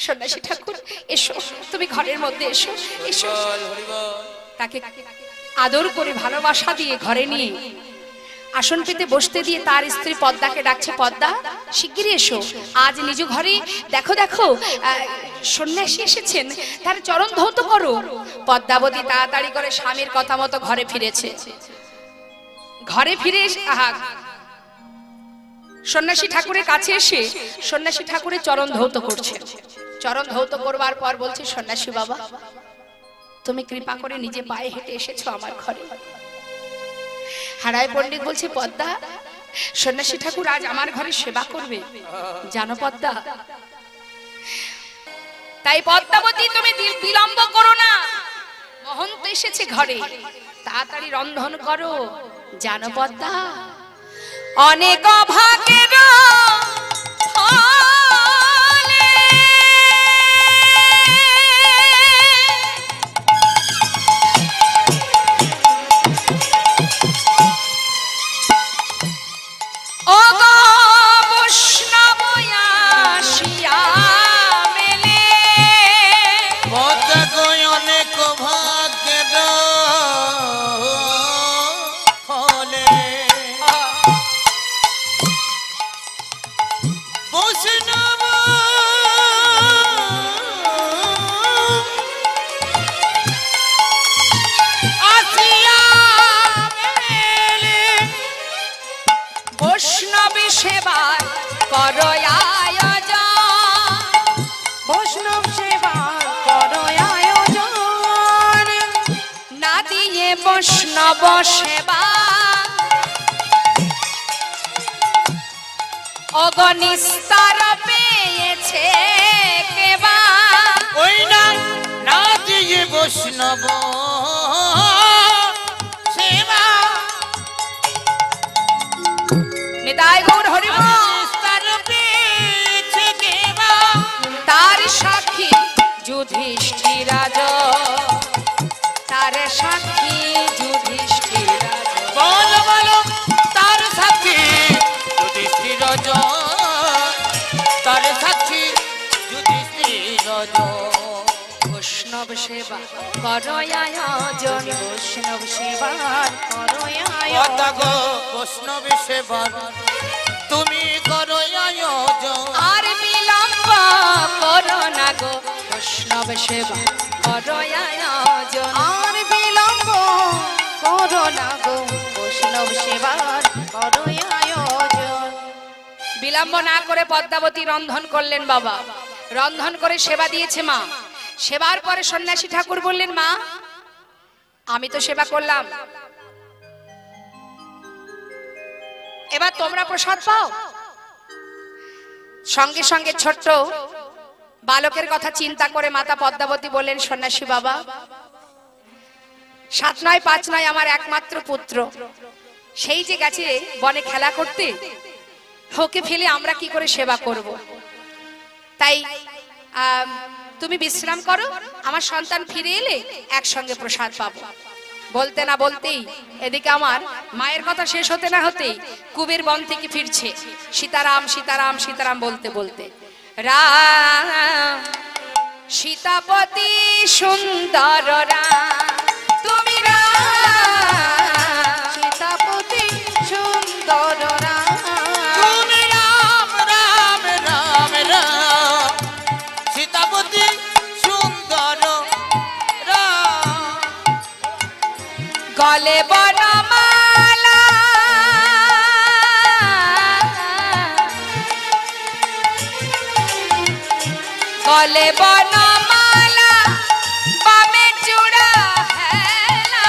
সন্ন্যাসী ঠাকুর এসো, তুমি ঘরের মধ্যে এসো এসো। তাকে আদর করে ভালোবাসা দিয়ে ঘরে নিয়ে আসন পেতে বসতে দিয়ে তার স্ত্রী পদ্মাকে ডাকছে, পদ্মা শিগগিরই এসো, আজ নিজ ঘরে দেখো দেখো সন্ন্যাসী এসেছেন, তার চরণ ধৌত করো। পদ্মাবতী তাড়াতাড়ি করে স্বামীর কথা মতো ঘরে ফিরেছে। ঘরে ফিরে সন্ন্যাসী ঠাকুরের কাছে এসে সন্ন্যাসী ঠাকুরের চরণ ধৌত করছে। চরণ ধৌত করবার পর বলছে, সন্ন্যাসী বাবা তুমি কৃপা করে নিজে পায়ে হেঁটে এসেছো আমার ঘরে। হারায় পণ্ডিত বলছে, পদ্মা সন্ন্যাসী ঠাকুর আজ আমার ঘরে সেবা করবে জানো পদ্মা। তাই পদ্মাবতী তুমি বিলম্ব করো না, মহন্ত এসেছে ঘরে, তাড়াতাড়ি রন্ধন করো জানো পদ্মা। অনেক ভাগের ফলে বৈষ্ণব আসিয়া মেলে। পদ্মা কই অনেক ভাগ্যের ফলে বৈষ্ণব আসিয়া মেলে। বৈষ্ণবী সেবার করো আয়োজন, বৈষ্ণব সেবার করো আয়োজন, না দিয়ে বৈষ্ণব সেবা অগনিস্তার পেয়েছে কেবা। ওই না না দিয়ে বৈষ্ণব সেবা নিতাই গৌর হরি বল। তার পেয়েছে কেবা। তার সাক্ষী যুধিষ্ঠির রাজ, তার সাক্ষী যুধিষ্ঠির রাজ। বল বলো তার সাক্ষী যুধিষ্ঠির তার সাক্ষী যুধিষ্ঠির বৈষ্ণব সেবা করো আয়োজন, বৈষ্ণব সেবার করো পদ্মা আয়োজন, গো বৈষ্ণব সেবার তুমি করো আয়োজন। আর বিলম্ব করো না গো বৈষ্ণব সেবা করো আয়োজন। আর বিলম্ব করো না গো বৈষ্ণব সেবার করো আয়োজন। বিলম্ব না করে পদ্মাবতী রন্ধন করলেন বাবা। রন্ধন করে সেবা দিয়েছে মা। সেবার পরে সন্ন্যাসী ঠাকুর বললেন, মা আমি তো সেবা করলাম, এবার তোমরা প্রসাদ পাও। সঙ্গে সঙ্গে ছোট্ট বালকের কথা চিন্তা করে মাতা পদ্মাবতী বললেন, সন্ন্যাসী বাবা, 7 নয় 5 নয় আমার একমাত্র পুত্র, সেই যে গেছে বনে খেলা করতে, ওকে ফেলে আমরা কি করে সেবা করব? তাই তুমি বিশ্রাম করো, আমার সন্তান ফিরে এলে একসঙ্গে প্রসাদ পাবো। বলতে না বলতেই এদিকে আমার মায়ের কথা শেষ হতে না হতেই কুবের বন থেকে ফিরছে সীতারাম সীতারাম সীতারাম বলতে বলতে। রাম সীতাপতি সুন্দর রাম, তুমি রাম সীতাপতি সুন্দর রাম, তুমি রাম রাম রাম রাম, সীতাপতি সুন্দর রাম। গলে বনমালা গলে বনমালা বামে চূড়া হেলা,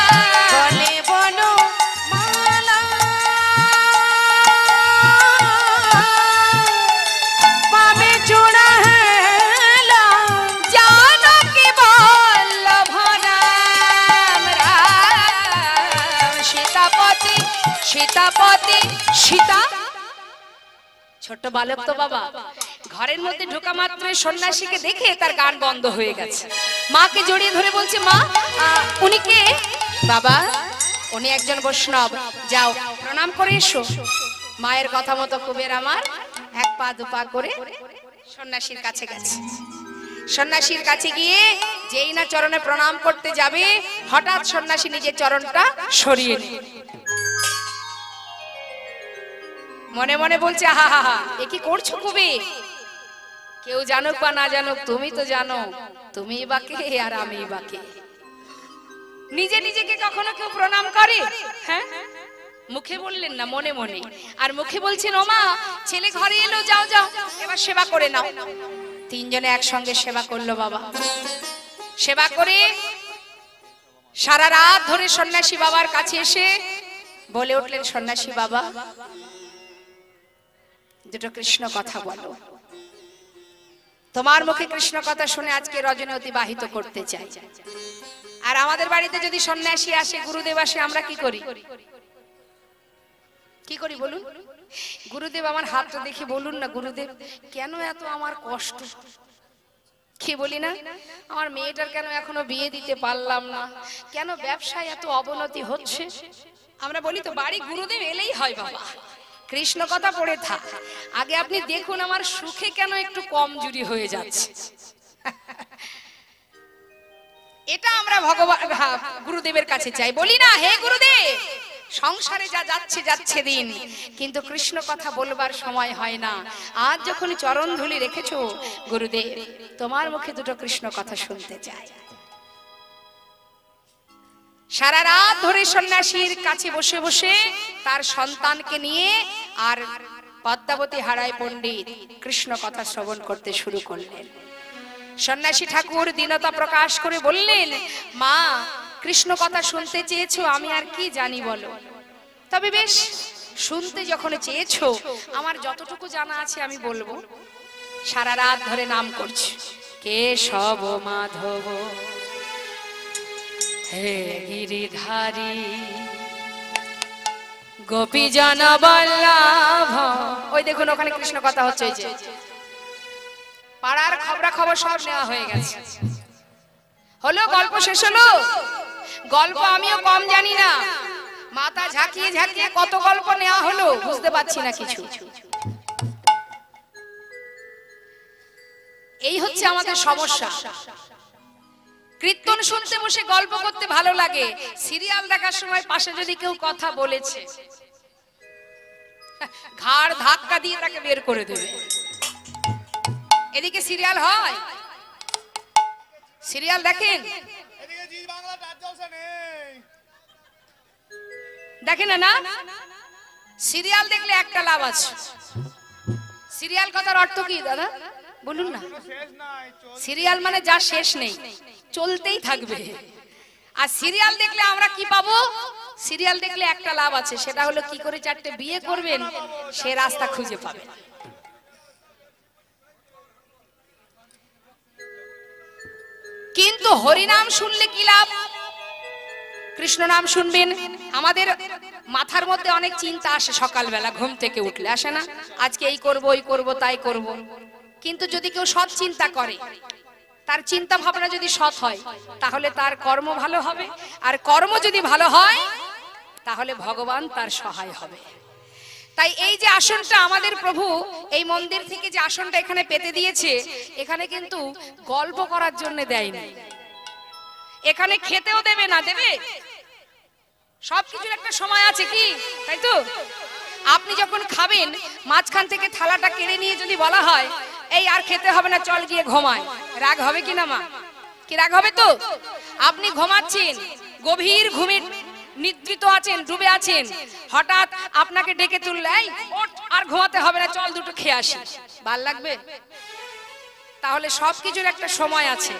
গলে বনমালা বামে চূড়া হেলা, জানকী বল্লভ রাম রাম, সীতাপতি সীতাপতি সীতা। ছোট বালক তো বাবা, ঘরের মধ্যে ঢোকা মাত্র সন্ন্যাসীকে দেখে তার গান বন্ধ হয়ে গেছে। মাকে জড়িয়ে ধরে বলছে, মা উনি কে? বাবা উনি একজন বৈষ্ণব, যাও প্রণাম করে এসো। মায়ের কথা মতো কুবের আমার 1 পা 2 পা করে সন্ন্যাসীর কাছে গেছে। সন্ন্যাসীর কাছে গিয়ে যেই না চরণে প্রণাম করতে যাবে, হঠাৎ সন্ন্যাসী নিজের চরণটা সরিয়ে নিল। মনে মনে বলছে, হা হা হা, এ কি করছো কুবের? কেউ জানুক বা না জানুক, তুমি তো জানো তুমি বাকে আর আমি বাকে। নিজে নিজেকে কখনো কেউ প্রণাম করে? হ্যাঁ, মুখে বললেন না, মনে মনে। আর মুখে বলছেন, ও মা ছেলে ঘরে এলো, যাও যাও এবার সেবা করে নাও। 3 জনে একসঙ্গে সেবা করলো বাবা। সেবা করে সারা রাত ধরে সন্ন্যাসী বাবার কাছে এসে বলে উঠলেন, সন্ন্যাসী বাবা দুটো কৃষ্ণ কথা বলো। তোমার মুখে কৃষ্ণ কথা শুনে আজকে রজনী অতিবাহিত করতে চাই। আর আমাদের বাড়িতে যদি সন্ন্যাসী আসে, গুরুদেব আসে, আমরা কি করি? কি করি বলুন? গুরুদেব আমার হাতটা দেখে বলুন না, গুরুদেব কেন এত আমার কষ্ট? কি বলি না, আমার মেয়েটার কেন এখনো বিয়ে দিতে পারলাম না, কেন ব্যবসায় এত অবনতি হচ্ছে? আমরা বলি তো, বাড়ি গুরুদেব এলেই হয় বাবা কৃষ্ণ কথা পড়ে থাক, আগে আপনি দেখুন আমার সুখে কেন একটু কমজোরি হয়ে যাচ্ছে। এটা আমরা ভগবান গুরুদেবের কাছে চাই। বলি না, হে গুরুদেব সংসারে যা যাচ্ছে যাচ্ছে দিন, কিন্তু কৃষ্ণ কথা বলবার সময় হয় না। আজ যখন চরণ ধুলি রেখেছো গুরুদেব, তোমার মুখে দুটো কৃষ্ণ কথা শুনতে চাই। সারা রাত ধরে সন্ন্যাসীর কাছে বসে বসে তার সন্তানকে নিয়ে আর পদ্মাবতী হারায় পণ্ডিত কৃষ্ণ কথা শ্রবণ করতে শুরু করলেন। সন্ন্যাসী ঠাকুর দীনতা প্রকাশ করে বললেন, মা কৃষ্ণ কথা শুনতে চেয়েছো, আমি আর কি জানি বলো। তবে বেশ, শুনতে যখন চেয়েছো, আমার যতটুকু জানা আছে আমি বলবো। সারা রাত ধরে নাম করছে, কেশব মাধব হে গিরিধারী গোপীজন বল্লভ। ওই দেখুন ওখানে কৃষ্ণ কথা হচ্ছে। ওই যে পাড়ার খবর সব নেওয়া হয়ে গেছে। হলো, গল্প শেষ হলো। গল্প আমিও কম জানি না, মাথা ঝাঁকিয়ে ঝাঁকিয়ে কত গল্প নেওয়া হলো বুঝতে পারছি না কিছু। এই হচ্ছে আমাদের সমস্যা। কীর্তন শুনতে বসে গল্প করতে ভালো লাগে, সিরিয়াল দেখার সময় পাশে যদি কেউ কথা বলেছে, ঘাড় ধাক্কা দিয়ে তাকে বের করে দেবে। এদিকে সিরিয়াল হয়, সিরিয়াল দেখেন, দেখেন না, সিরিয়াল দেখলে একটা লাভ আছে। সিরিয়াল কথার অর্থ কি দাদা বলুন না? সিরিয়াল মানে যা শেষ নেই, চলতেই থাকবে। আর সিরিয়াল দেখলে আমরা কি পাবো? সিরিয়াল দেখলে একটা লাভ আছে, সেটা হলো কি করে 4টে বিয়ে করবেন সে রাস্তা খুঁজে পাবেন। হরিনাম শুনলে কি লাভ? কৃষ্ণ নাম শুনবেন, আমাদের মাথার মধ্যে অনেক চিন্তা আসে সকালবেলা ঘুম থেকে উঠলে, আসে না? আজকে এই করব, ওই করব, তাই করব। কিন্তু যদি কেউ সৎ চিন্তা করে, তার চিন্তা ভাবনা যদি সৎ হয়, তাহলে তার কর্ম ভালো হবে, আর কর্ম যদি ভালো হয় তাহলে ভগবান তার সহায় হবে। তাই এই যে আসনটা আমাদের প্রভু এই মন্দির থেকে যে আসনটা এখানে পেতে দিয়েছে, এখানে কিন্তু গল্প করার জন্য দেয়নি, এখানে খেতেও দেবে না, দেবে? সবকিছুর একটা সময় আছে, কি তাই তো? আপনি যখন খাবেন, মাঝখান থেকে থালাটা কেড়ে নিয়ে যদি বলা হয় এই আর খেতে হবে না, চল গিয়ে ঘুমায়, রাগ হবে কি না মা? কি রাগ হবে তো? আপনি ঘুমাচ্ছেন, গভীর ঘুমে নিদ্রিত আছেন, ডুবে আছেন, হঠাৎ আপনাকে ডেকে তুললে এই ওঠ, আর ঘুমাতে হবে না, চল দুটো খেয়ে আসি, ভাল লাগবে? তাহলে সবকিছুর একটা সময় আছে,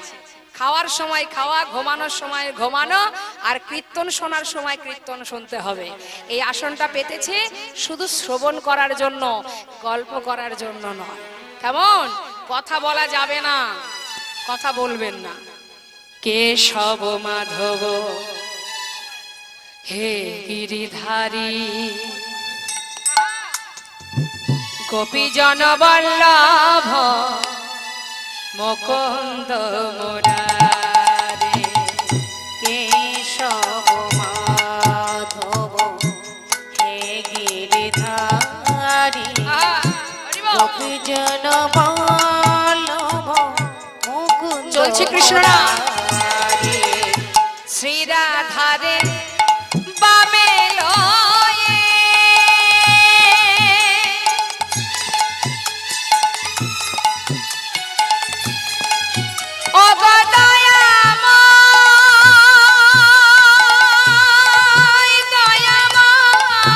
খাওয়ার সময় খাওয়া, ঘুমানোর সময় ঘুমানো, আর কীর্তন শোনার সময় কীর্তন শুনতে হবে। এই আসনটা পেতেছে শুধু শ্রবণ করার জন্য, গল্প করার জন্য নয়। কেমন? কথা বলা যাবে না, কথা বলবেন না। কেশব মাধব হে গিরিধারী, গোপীজন বল্লভ মুকুন্দ মুরারে, কেশব মাধব হে গিরিধারী, গোপীজন বল্লভ মুকুন্দ চলছে কৃষ্ণরা শ্রীরাধারে বামে লয়ে, ও দয়াময় দয়াময়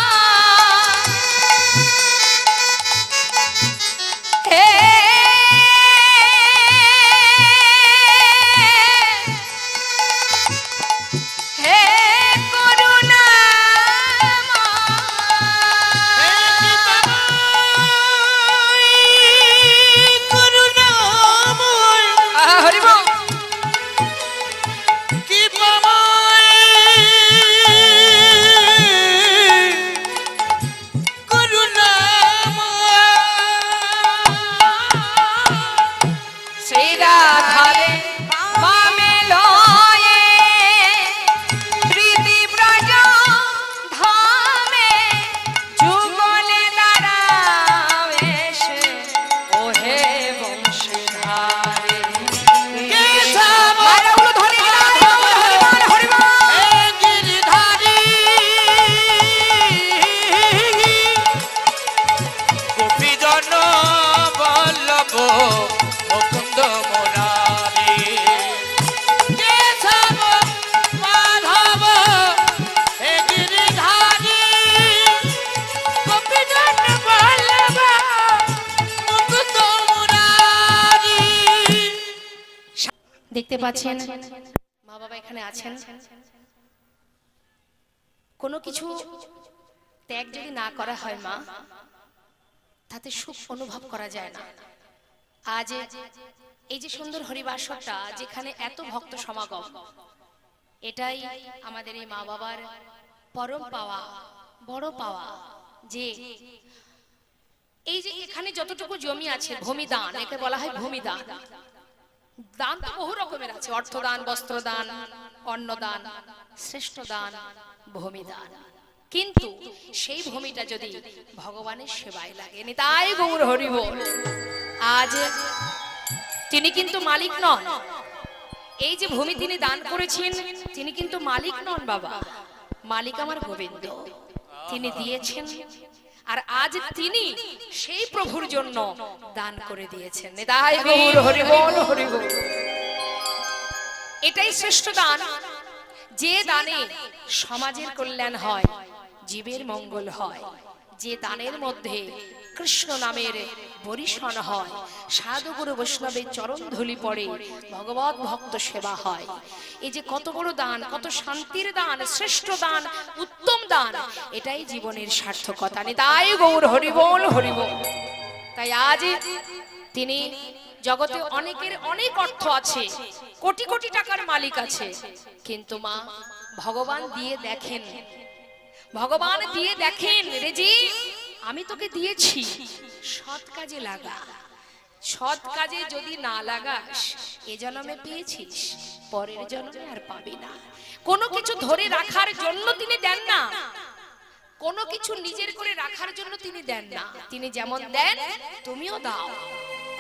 হে হে করুণাময় হরিবল। কি পামায় করুণাময় শ্রীরাধারে বামে লয়ে, প্রীতি ব্রজ ধামে যুগলে দাঁড়াবে সে, ও হে বংশীধারে। মায়েরা উলু ধ্বনি দিলাম, হরিবল হরিবল। গিরিধারী গোপীজন বল্লভ মুকুন্দ মুরারি, কেশব মাধব হে গিরিধারী, গোপীজন বল্লভ মুকুন্দ মুরারি। দেখতে পাচ্ছেন মা বাবা এখানে আছেন। কোনো কিছু ত্যাগ যদি না করা হয় মা, তাতে সুখ অনুভব করা যায় না। আজ এই যে সুন্দর হরিবাসরটা, যেখানে এত ভক্ত সমাগম, এটাই আমাদের এই মা বাবার পরম পাওয়া, বড় পাওয়া। যে এই যে এখানে যতটুকু জমি আছে, ভূমিদান, একে বলা হয় ভূমিদান। দান তো বহু রকমের আছে, অর্থদান, বস্ত্রদান, অন্নদান, শ্রেষ্ঠ দান ভূমিদান। কিন্তু সেই ভূমিটা যদি ভগবানের সেবায় লাগে, নিতাই গৌর হরি বল। আজ তিনি কিন্তু মালিক নন, এই যে ভূমি তিনি দান করেছেন, তিনি কিন্তু মালিক নন বাবা, মালিক আমার গোবিন্দ, তিনি দিয়েছেন। আর আজ তিনি সেই প্রভুর জন্য দান করে দিয়েছেন। নিতাই গৌর হরি বল হরি বল। এটাই শ্রেষ্ঠ দান, যে দানে সমাজের কল্যাণ হয়, জীবের মঙ্গল হয়, যে দানের মধ্যে কৃষ্ণ নামের বরিশন হয়, সাধু গুরু বৈষ্ণবের চরণ ধুলি পড়ে, ভগবত ভক্ত সেবা হয়। এই যে কত বড় দান, কত শান্তির দান, শ্রেষ্ঠ দান, উত্তম দান, এটাই জীবনের সার্থকতা। নিতাই গৌর হরি বল হরি বল। তাই আজ তিনি জগতে অনেকের অনেক অর্থ আছে, কোটি কোটি টাকার মালিক আছে, কিন্তু মা ভগবান দিয়ে দেখেন, ভগবান দিয়ে দেখেন রেজি আমি তোকে দিয়েছি, সৎ কাজে লাগা। সৎ কাজে যদি না লাগাস এ জন্মে পেয়েছিস, পরের জন্মে আর পাবি না। কোনো কিছু ধরে রাখার জন্য তিনি দেন না, কোনো কিছু নিজের করে রাখার জন্য তিনি দেন না। তিনি যেমন দেন তুমিও দাও।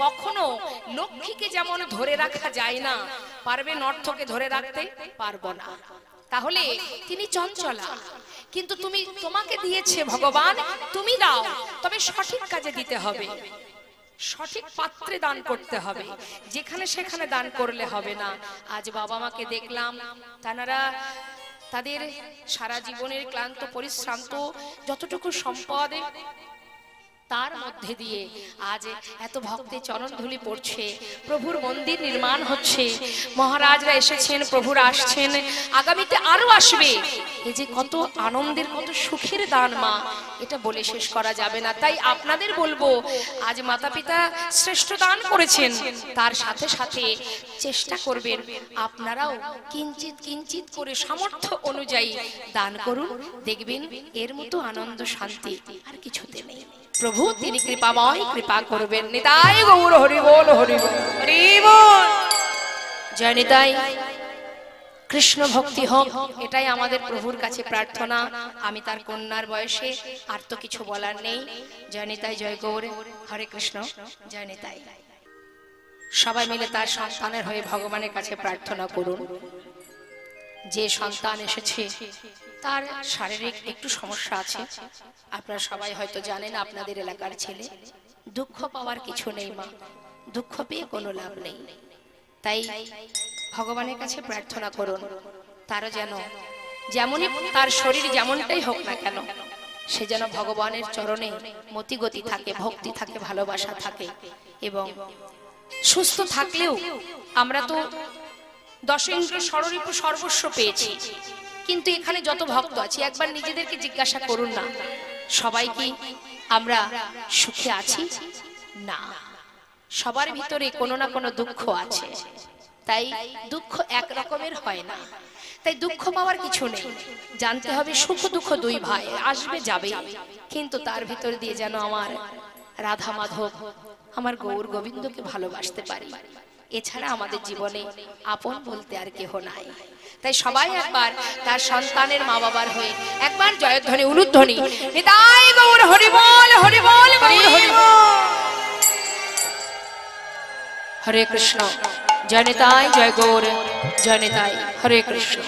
কখনো লক্ষ্মীকে যেমন ধরে রাখা যায় না, পারবে অর্থকে ধরে রাখতে পারবো না, তাহলে তিনি চঞ্চলা। কিন্তু তুমি, তোমাকে দিয়েছে ভগবান, তুমি দাও, তবে সঠিক কাজে দিতে হবে, সঠিক পাত্রে দান করতে হবে, যেখানে সেখানে দান করলে হবে না। আজ বাবা মাকে দেখলাম, তারা তাদের সারা জীবনের ক্লান্ত পরিশ্রান্ত যতটুকু সম্পদ তার মধ্যে দিয়ে আজ এত ভক্তের চরণ ধুলি পড়ছে, প্রভুর মন্দির নির্মাণ হচ্ছে, মহারাজরা এসেছেন, প্রভুরা আসছেন, আগামীতে আরো আসবে। এই যে কত আনন্দের, কত সুখের দান মা, এটা বলে শেষ করা যাবে না। তাই আপনাদের বলবো, আজ মাতা পিতা শ্রেষ্ঠ দান করেছেন, তার সাথে সাথে চেষ্টা করবেন আপনারাও কিঞ্চিত কিঞ্চিত করে সামর্থ্য অনুযায়ী দান করুন, দেখবেন এর মতো আনন্দ শান্তি আর কিছুতে নেই। প্রভু তিনি কৃপাময়, কৃপা করবেন। নিতাই গৌর হরি বল, হরি বল, হরি বল। জয় নিতাই, কৃষ্ণ ভক্তি হোক, এটাই আমাদের প্রভুর কাছে প্রার্থনা। আমি তার কন্যার বয়সে আর তো কিছু বলার নেই। জয় নিতাই, জয় গৌর, হরে কৃষ্ণ, জয় নিতাই। সবাই মিলে তার সন্তানের হয়ে ভগবানের কাছে প্রার্থনা করুন। যে সন্তান এসেছে তার শারীরিক একটু সমস্যা আছে, আপনারা সবাই হয়তো জানেন, আপনাদের এলাকার ছেলে। দুঃখ পাওয়ার কিছু নেই মা, দুঃখ পেয়ে কোনো লাভ নেই। তাই ভগবানের কাছে প্রার্থনা করুন, তারও যেন যেমনই তার শরীর যেমনটাই হোক না কেন, সে যেন ভগবানের চরণে মতিগতি থাকে, ভক্তি থাকে, ভালোবাসা থাকে। এবং সুস্থ থাকলেও আমরা তো দশেন্দ্র ষড়রিপু সর্বস্ব পেয়েছি, কিন্তু এখানে যত ভক্ত আছি একবার নিজেদেরকে জিজ্ঞাসা করুন না, সবাই কি আমরা সুখে আছি? না, সবার ভিতরে কোনো না কোনো দুঃখ আছে। তাই দুঃখ এক রকমের হয় না, তাই দুঃখ পাওয়ার কিছু নেই। জানতে হবে সুখ দুঃখ দুই ভাই, আসবে যাবে, কিন্তু তার ভিতর দিয়ে যেন আমার রাধা মাধব, আমার গৌর গোবিন্দকে ভালোবাসতে পারি। এছাড়া আমাদের জীবনে আপন বলতে আর কেহ নাই। তাই সবাই একবার তার সন্তানের মা বাবার হয়ে একবার জয়ধ্বনি, উলুধ্বনি, নিতাই গৌর হরি বল, হরি বল, হরি বল। হরে কৃষ্ণ, জয় নিতাই, জয় গৌর, জয় নিতাই, হরে কৃষ্ণ।